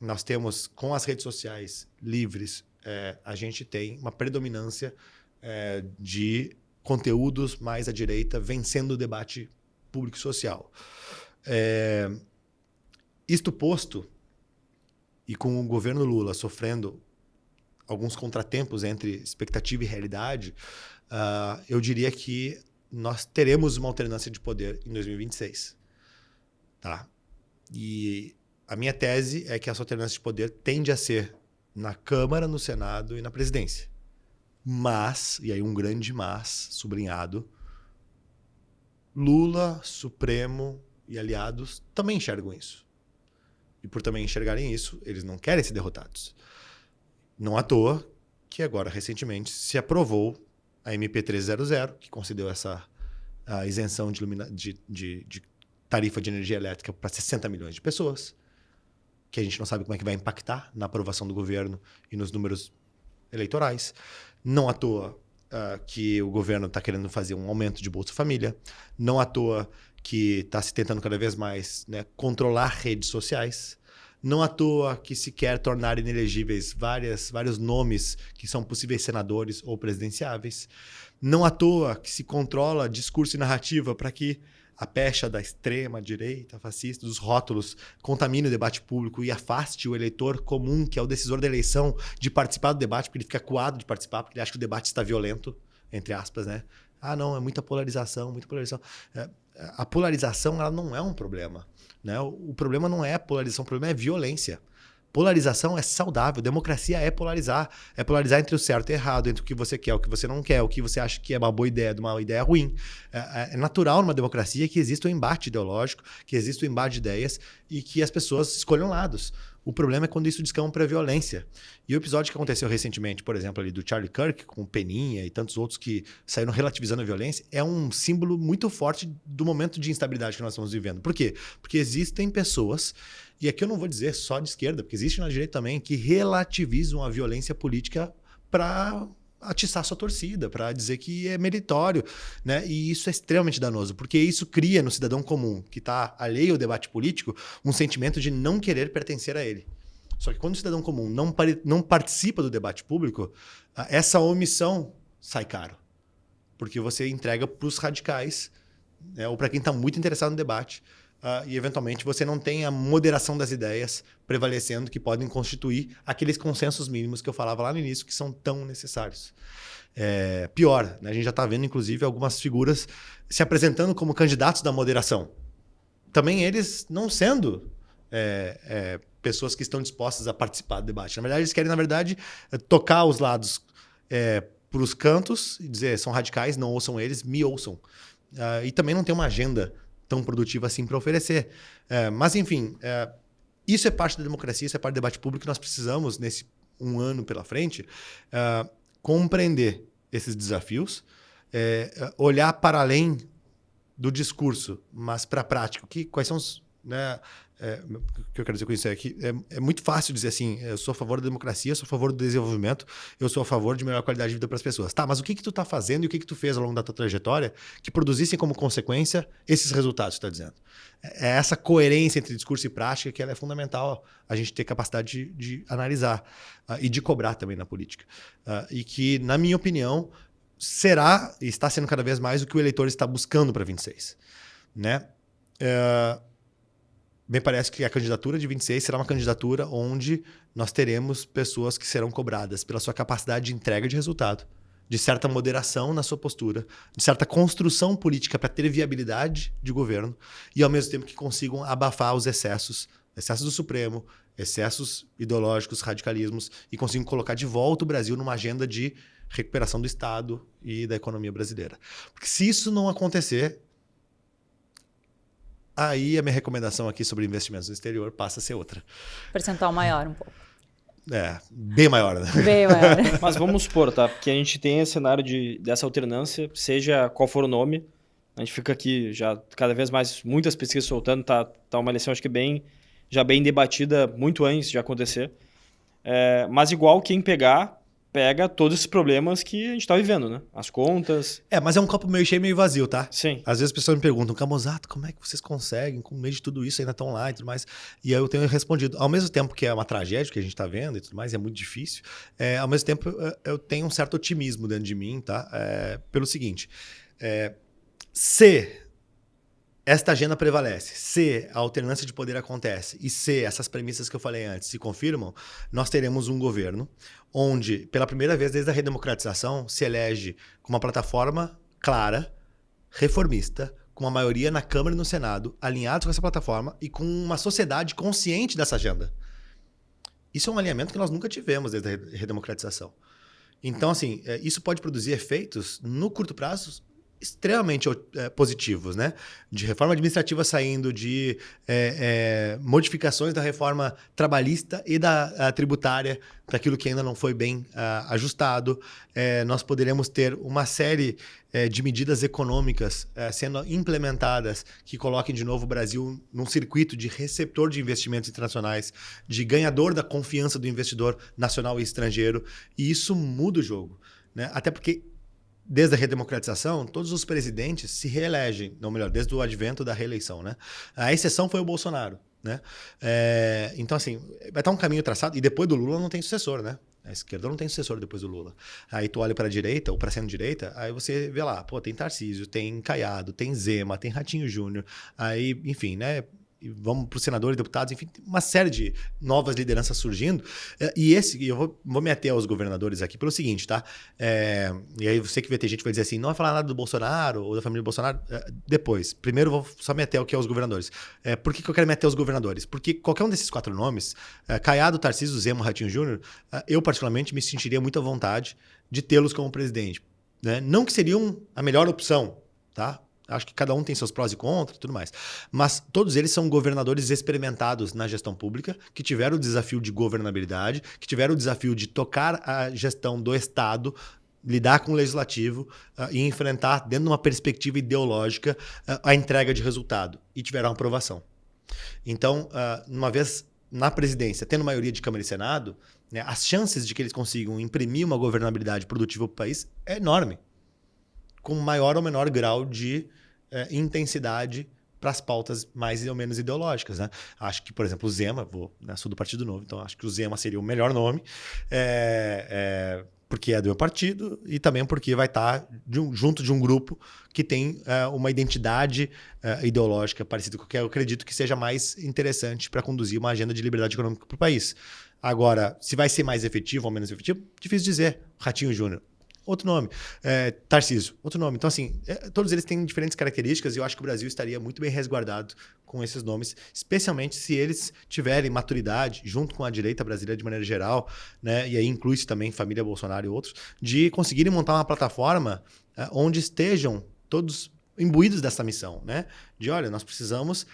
Nós temos, com as redes sociais livres, a gente tem uma predominância de conteúdos mais à direita, vencendo o debate público-social. Isto posto, e com o governo Lula sofrendo alguns contratempos entre expectativa e realidade, eu diria que nós teremos uma alternância de poder em 2026. Tá? E a minha tese é que essa alternância de poder tende a ser na Câmara, no Senado e na presidência. Mas, e aí um grande mas, sublinhado, Lula, Supremo e aliados também enxergam isso. E por também enxergarem isso, eles não querem ser derrotados. Não à toa que agora, recentemente, se aprovou a MP 300, que concedeu a isenção de tarifa de energia elétrica para 60 milhões de pessoas, que a gente não sabe como é que vai impactar na aprovação do governo e nos números eleitorais. Não à toa que o governo está querendo fazer um aumento de Bolsa Família. Não à toa que está se tentando cada vez mais, né, controlar redes sociais. Não à toa que se quer tornar inelegíveis vários nomes que são possíveis senadores ou presidenciáveis. Não à toa que se controla discurso e narrativa para que a pecha da extrema-direita fascista, dos rótulos, contamine o debate público e afaste o eleitor comum, que é o decisor da eleição, de participar do debate, porque ele fica acuado de participar, porque ele acha que o debate está violento, entre aspas, né? Ah, não, é muita polarização, muita polarização. A polarização, ela não é um problema, né? O problema não é a polarização, o problema é a violência. Polarização é saudável, democracia é polarizar entre o certo e o errado, entre o que você quer, o que você não quer, o que você acha que é uma boa ideia de uma ideia ruim. É natural numa democracia que exista um embate ideológico, que exista um embate de ideias e que as pessoas escolham lados. O problema é quando isso descamba para a violência. E o episódio que aconteceu recentemente, por exemplo, ali do Charlie Kirk, com o Peninha e tantos outros que saíram relativizando a violência, é um símbolo muito forte do momento de instabilidade que nós estamos vivendo. Por quê? Porque existem pessoas, e aqui eu não vou dizer só de esquerda, porque existe na direita também, que relativizam a violência política para atiçar sua torcida, para dizer que é meritório, né? E isso é extremamente danoso, porque isso cria no cidadão comum, que está alheio ao debate político, um sentimento de não querer pertencer a ele. Só que quando o cidadão comum não participa do debate público, essa omissão sai caro, porque você entrega para os radicais, né? Ou para quem está muito interessado no debate, e eventualmente você não tem a moderação das ideias prevalecendo, que podem constituir aqueles consensos mínimos que eu falava lá no início, que são tão necessários. Pior, né? A gente já está vendo, inclusive, algumas figuras se apresentando como candidatos da moderação. também eles não sendo pessoas que estão dispostas a participar do debate. Na verdade, eles querem, tocar os lados para os cantos e dizer, são radicais, não ouçam eles, me ouçam. E também não tem uma agenda tão produtiva assim para oferecer. Mas, enfim, isso é parte da democracia, isso é parte do debate público que nós precisamos, nesse um ano pela frente, compreender esses desafios, olhar para além do discurso, mas para a prática. Quais são os... Né, o que eu quero dizer com isso é que é muito fácil dizer assim, eu sou a favor da democracia, eu sou a favor do desenvolvimento, eu sou a favor de melhor qualidade de vida para as pessoas. Tá, mas o que tu está fazendo e o que tu fez ao longo da tua trajetória que produzissem como consequência esses resultados que tu está dizendo? É essa coerência entre discurso e prática que ela é fundamental a gente ter capacidade de analisar e de cobrar também na política. E que, na minha opinião, será e está sendo cada vez mais o que o eleitor está buscando para 26. Né? Me parece que a candidatura de 26 será uma candidatura onde nós teremos pessoas que serão cobradas pela sua capacidade de entrega de resultado, de certa moderação na sua postura, de certa construção política para ter viabilidade de governo e, ao mesmo tempo, que consigam abafar os excessos do Supremo, excessos ideológicos, radicalismos, e consigam colocar de volta o Brasil numa agenda de recuperação do Estado e da economia brasileira. Porque se isso não acontecer, aí a minha recomendação aqui sobre investimentos no exterior passa a ser outra. Percentual maior um pouco. Bem maior. Né? Bem maior. Mas vamos supor, tá? Porque a gente tem esse cenário dessa alternância, seja qual for o nome. A gente fica aqui já cada vez mais, muitas pesquisas soltando, tá uma eleição acho que bem debatida muito antes de acontecer. Mas igual quem pega todos esses problemas que a gente está vivendo, né? As contas... mas é um copo meio cheio, meio vazio, tá? Sim. Às vezes as pessoas me perguntam, Camusato, como é que vocês conseguem, com meio de tudo isso, ainda estão lá e tudo mais? E aí eu tenho respondido, ao mesmo tempo que é uma tragédia que a gente está vendo e tudo mais, é muito difícil, ao mesmo tempo eu tenho um certo otimismo dentro de mim, tá? Pelo seguinte, se esta agenda prevalece, se a alternância de poder acontece e se essas premissas que eu falei antes se confirmam, nós teremos um governo onde, pela primeira vez desde a redemocratização, se elege com uma plataforma clara, reformista, com uma maioria na Câmara e no Senado, alinhados com essa plataforma e com uma sociedade consciente dessa agenda. Isso é um alinhamento que nós nunca tivemos desde a redemocratização. Então, assim, isso pode produzir efeitos no curto prazo extremamente positivos, né? De reforma administrativa saindo, de modificações da reforma trabalhista e da tributária, para aquilo que ainda não foi bem ajustado. Nós poderemos ter uma série de medidas econômicas sendo implementadas que coloquem de novo o Brasil num circuito de receptor de investimentos internacionais, de ganhador da confiança do investidor nacional e estrangeiro. E isso muda o jogo, né? Até porque desde a redemocratização, todos os presidentes se reelegem, não melhor, desde o advento da reeleição, né? A exceção foi o Bolsonaro, né? Então, assim, vai estar um caminho traçado, e depois do Lula não tem sucessor, né? A esquerda não tem sucessor depois do Lula. Aí tu olha para a direita, ou para a centro-direita, aí você vê lá, tem Tarcísio, tem Caiado, tem Zema, tem Ratinho Júnior, aí, enfim, né? Vamos para os senadores, deputados, enfim, uma série de novas lideranças surgindo. E eu vou me ater aos governadores aqui pelo seguinte, tá? E aí você que vai ter gente que vai dizer assim, não vai falar nada do Bolsonaro ou da família Bolsonaro. Depois. Primeiro eu vou só me ater ao que é os governadores. Por que eu quero me ater aos governadores? Porque qualquer um desses 4 nomes, Caiado, Tarcísio, Zema, Ratinho Júnior, eu particularmente me sentiria muito à vontade de tê-los como presidente, né? Não que seriam a melhor opção, tá? Acho que cada um tem seus prós e contras e tudo mais. Mas todos eles são governadores experimentados na gestão pública, que tiveram o desafio de governabilidade, que tiveram o desafio de tocar a gestão do Estado, lidar com o legislativo e enfrentar, dentro de uma perspectiva ideológica, a entrega de resultado. E tiveram aprovação. Então, uma vez na presidência, tendo maioria de Câmara e Senado, né, as chances de que eles consigam imprimir uma governabilidade produtiva para o país é enorme, com maior ou menor grau de intensidade para as pautas mais ou menos ideológicas, né? Acho que, por exemplo, o Zema, sou do Partido Novo, então acho que o Zema seria o melhor nome, porque é do meu partido e também porque vai estar junto de um grupo que tem uma identidade ideológica parecida com o que eu acredito que seja mais interessante para conduzir uma agenda de liberdade econômica para o país. Agora, se vai ser mais efetivo ou menos efetivo, difícil dizer. Ratinho Júnior. outro nome. Tarcísio, outro nome. Então, assim, todos eles têm diferentes características e eu acho que o Brasil estaria muito bem resguardado com esses nomes, especialmente se eles tiverem maturidade, junto com a direita brasileira de maneira geral, né, e aí inclui-se também família Bolsonaro e outros, de conseguirem montar uma plataforma onde estejam todos imbuídos dessa missão, né? De, olha, nós precisamos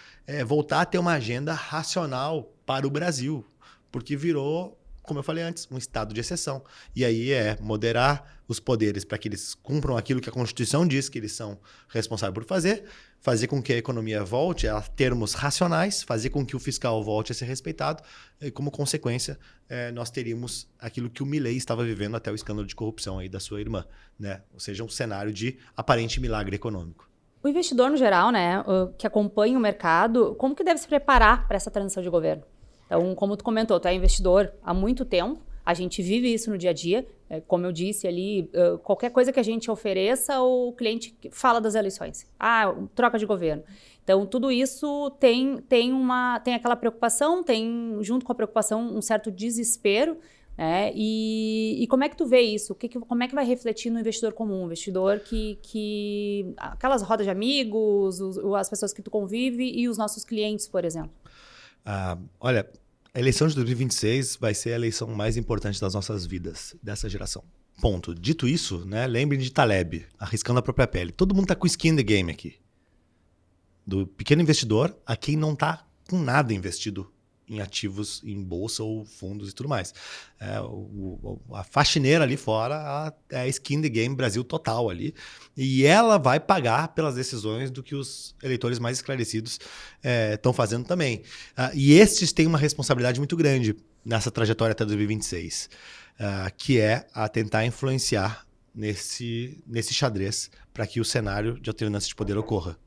voltar a ter uma agenda racional para o Brasil, porque virou, como eu falei antes, um estado de exceção. E aí moderar os poderes para que eles cumpram aquilo que a Constituição diz que eles são responsáveis por fazer com que a economia volte a termos racionais, fazer com que o fiscal volte a ser respeitado, e como consequência, nós teríamos aquilo que o Milei estava vivendo até o escândalo de corrupção aí da sua irmã, né? Ou seja, um cenário de aparente milagre econômico. O investidor, no geral, né, que acompanha o mercado, como que deve se preparar para essa transição de governo? Então, como tu comentou, tu é investidor há muito tempo, a gente vive isso no dia a dia. Como eu disse ali, qualquer coisa que a gente ofereça, o cliente fala das eleições. Troca de governo. Então, tudo isso tem aquela preocupação, tem, junto com a preocupação, um certo desespero. E como é que tu vê isso? Como é que vai refletir no investidor comum? Investidor que aquelas rodas de amigos, as pessoas que tu convive e os nossos clientes, por exemplo. Olha, a eleição de 2026 vai ser a eleição mais importante das nossas vidas, dessa geração. Ponto. Dito isso, né, lembrem de Taleb, arriscando a própria pele. Todo mundo está com skin in the game aqui. Do pequeno investidor a quem não está com nada investido em ativos, em bolsa ou fundos e tudo mais. A faxineira ali fora é a skin in the game Brasil total ali. E ela vai pagar pelas decisões do que os eleitores mais esclarecidos estão fazendo também. E estes têm uma responsabilidade muito grande nessa trajetória até 2026, que é a tentar influenciar nesse xadrez para que o cenário de alternância de poder ocorra.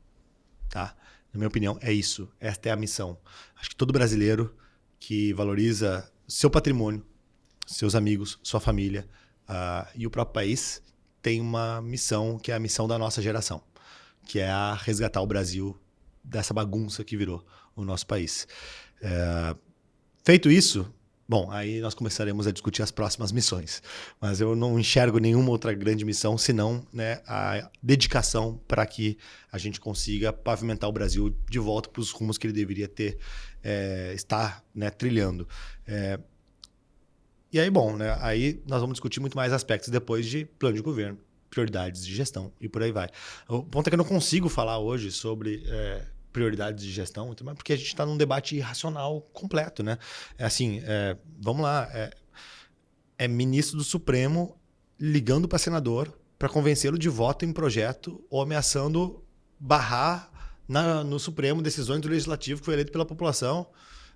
Tá? Na minha opinião, é isso. Esta é a missão. Acho que todo brasileiro que valoriza seu patrimônio, seus amigos, sua família e o próprio país tem uma missão que é a missão da nossa geração, que é a resgatar o Brasil dessa bagunça que virou o nosso país. Feito isso, bom, aí nós começaremos a discutir as próximas missões. Mas eu não enxergo nenhuma outra grande missão, senão, né, a dedicação para que a gente consiga pavimentar o Brasil de volta para os rumos que ele deveria estar, né, trilhando. E aí, bom, né, aí nós vamos discutir muito mais aspectos depois de plano de governo, prioridades de gestão e por aí vai. O ponto é que eu não consigo falar hoje sobre prioridades de gestão, porque a gente está num debate irracional completo, né? Vamos lá, é ministro do Supremo ligando para senador para convencê-lo de voto em projeto ou ameaçando barrar no Supremo decisões do Legislativo que foi eleito pela população.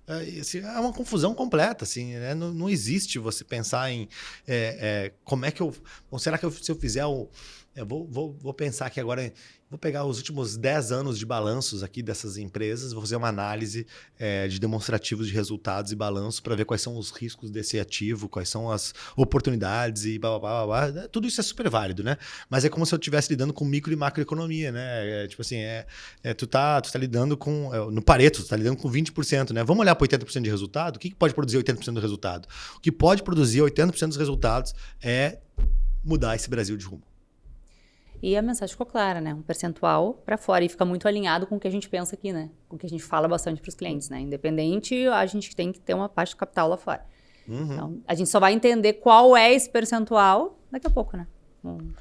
É uma confusão completa, assim, né? Não existe você pensar em como é que será que se eu fizer vou pensar aqui agora, vou pegar os últimos 10 anos de balanços aqui dessas empresas, vou fazer uma análise de demonstrativos de resultados e balanços para ver quais são os riscos desse ativo, quais são as oportunidades e blá, blá, blá, blá. Tudo isso é super válido, né? Mas é como se eu estivesse lidando com micro e macroeconomia, né? Tu tá lidando com... no Pareto, tu tá lidando com 20%, né? Vamos olhar para 80% de resultado? O que pode produzir 80% do resultado? O que pode produzir 80% dos resultados é mudar esse Brasil de rumo. E a mensagem ficou clara, né? Um percentual para fora. E fica muito alinhado com o que a gente pensa aqui, né? Com o que a gente fala bastante para os clientes, né? Independente, a gente tem que ter uma parte do capital lá fora. Uhum. Então, a gente só vai entender qual é esse percentual daqui a pouco, né?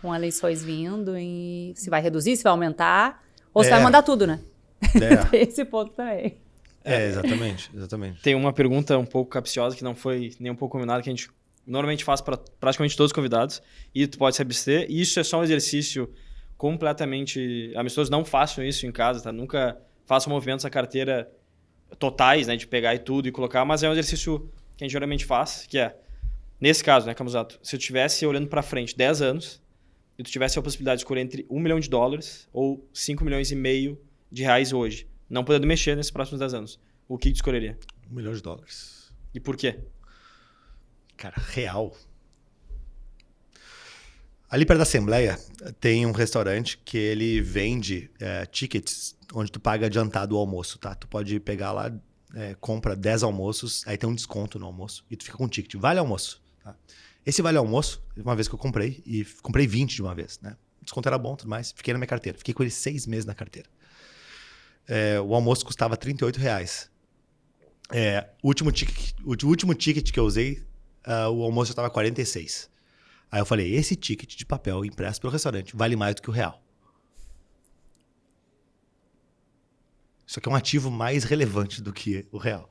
Com eleições vindo e se vai reduzir, se vai aumentar, ou se vai mandar tudo, né? Tem esse ponto também. Exatamente. Tem uma pergunta um pouco capciosa que não foi nem um pouco combinada, que a gente normalmente faz para praticamente todos os convidados, e tu pode se abster. E isso é só um exercício completamente amistoso. Não façam isso em casa, tá? Nunca façam movimentos da carteira totais, né? De pegar e tudo e colocar, mas é um exercício que a gente geralmente faz, que é, nesse caso, né, Camusato, se eu estivesse olhando para frente 10 anos e tu tivesse a possibilidade de escolher entre $1 milhão ou 5,5 milhões de reais hoje, não podendo mexer nesses próximos 10 anos, o que tu escolheria? $1 milhão. E por quê? Cara, real. Ali perto da Assembleia tem um restaurante que ele vende tickets onde tu paga adiantado o almoço, tá? Tu pode pegar lá, compra 10 almoços, aí tem um desconto no almoço e tu fica com um ticket. Vale almoço, tá? Esse vale almoço, uma vez que eu comprei, e comprei 20 de uma vez, né? O desconto era bom, tudo mais. Fiquei na minha carteira. Fiquei com ele 6 meses na carteira. O almoço custava R$38. O último ticket que eu usei, o almoço já estava 46. Aí eu falei, esse ticket de papel impresso pelo restaurante vale mais do que o real. Isso aqui é um ativo mais relevante do que o real.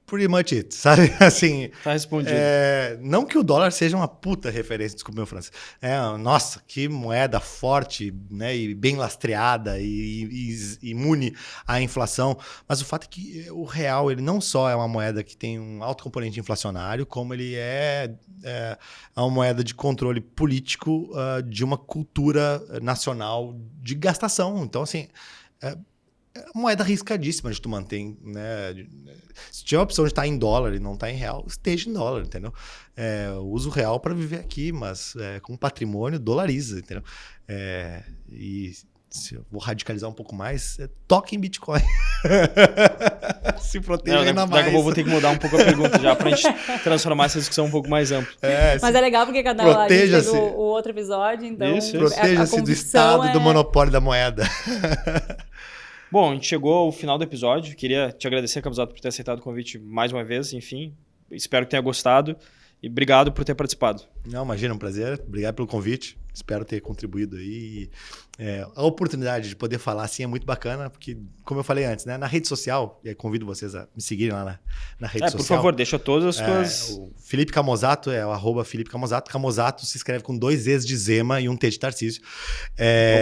Pretty much it, sabe? Assim, Tá respondido. não que o dólar seja uma puta referência, desculpa meu francês. Nossa, que moeda forte, né? E bem lastreada e imune à inflação. Mas o fato é que o real, ele não só é uma moeda que tem um alto componente inflacionário, como ele é uma moeda de controle político de uma cultura nacional de gastação. Então, assim... moeda arriscadíssima de tu manter, né? Se tiver a opção de estar em dólar e não estar em real, esteja em dólar, entendeu? Usa o real para viver aqui, mas com patrimônio, dolariza, entendeu? E se eu vou radicalizar um pouco mais, toque em Bitcoin. Se proteja ainda mais. Daqui a pouco eu vou ter que mudar um pouco a pergunta já pra gente transformar essa discussão um pouco mais ampla. Mas é legal porque cada a gente fez o outro episódio, então... Isso. Proteja-se do Estado e do monopólio da moeda. Bom, a gente chegou ao final do episódio. Queria te agradecer, Camusato, por ter aceitado o convite mais uma vez. Enfim, espero que tenha gostado. E obrigado por ter participado. Não, imagina, um prazer. Obrigado pelo convite. Espero ter contribuído aí. A oportunidade de poder falar assim é muito bacana, porque, como eu falei antes, né, na rede social, e aí convido vocês a me seguirem lá na rede social. Por favor, deixa todas as suas... O Felipe Camusato é o @Felipe Camusato. Camusato se escreve com 2 E's de Zema e um T de Tarcísio.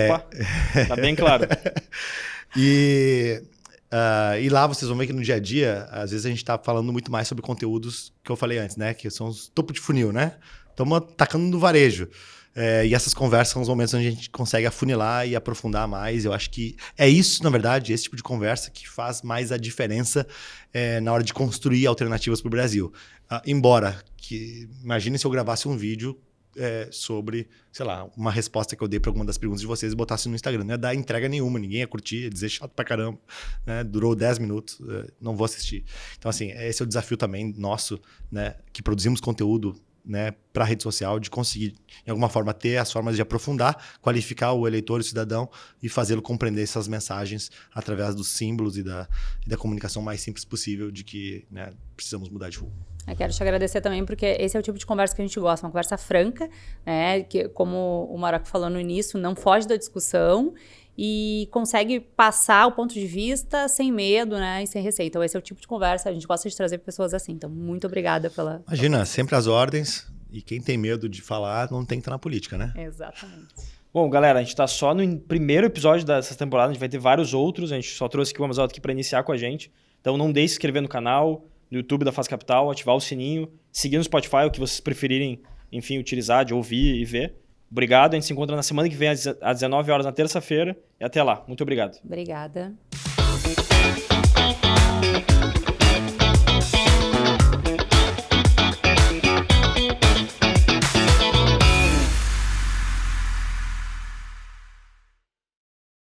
Opa, tá bem claro. E lá vocês vão ver que no dia a dia, às vezes a gente está falando muito mais sobre conteúdos que eu falei antes, né? Que são os topo de funil, né? Estamos atacando no varejo. E essas conversas são os momentos onde a gente consegue afunilar e aprofundar mais. Eu acho que é isso, na verdade, esse tipo de conversa que faz mais a diferença na hora de construir alternativas para o Brasil. Embora, imagine se eu gravasse um vídeo sobre, sei lá, uma resposta que eu dei para alguma das perguntas de vocês e botasse no Instagram. Não ia dar entrega nenhuma, ninguém ia curtir, ia dizer chato pra caramba, né? Durou 10 minutos, não vou assistir. Então, assim, esse é o desafio também nosso, né? Que produzimos conteúdo, né, para a rede social, de conseguir, de alguma forma, ter as formas de aprofundar, qualificar o eleitor, o cidadão e fazê-lo compreender essas mensagens através dos símbolos e da comunicação mais simples possível de que, né, precisamos mudar de rumo. Eu quero te agradecer também, porque esse é o tipo de conversa que a gente gosta, uma conversa franca, né? Que, como o Maroc falou no início, não foge da discussão e consegue passar o ponto de vista sem medo, né? E sem receio. Então, esse é o tipo de conversa, a gente gosta de trazer pessoas assim. Então, muito obrigada pela... Imagina, sempre às ordens, e quem tem medo de falar não tem que estar na política, né? Exatamente. Bom, galera, a gente tá só no primeiro episódio dessa temporada, a gente vai ter vários outros, a gente só trouxe aqui o Camusato aqui para iniciar com a gente. Então, não deixe de se inscrever no canal, no YouTube da Faz Capital, ativar o sininho, seguir no Spotify, o que vocês preferirem, enfim, utilizar, de ouvir e ver. Obrigado, a gente se encontra na semana que vem às 19 horas na terça-feira e até lá. Muito obrigado. Obrigada.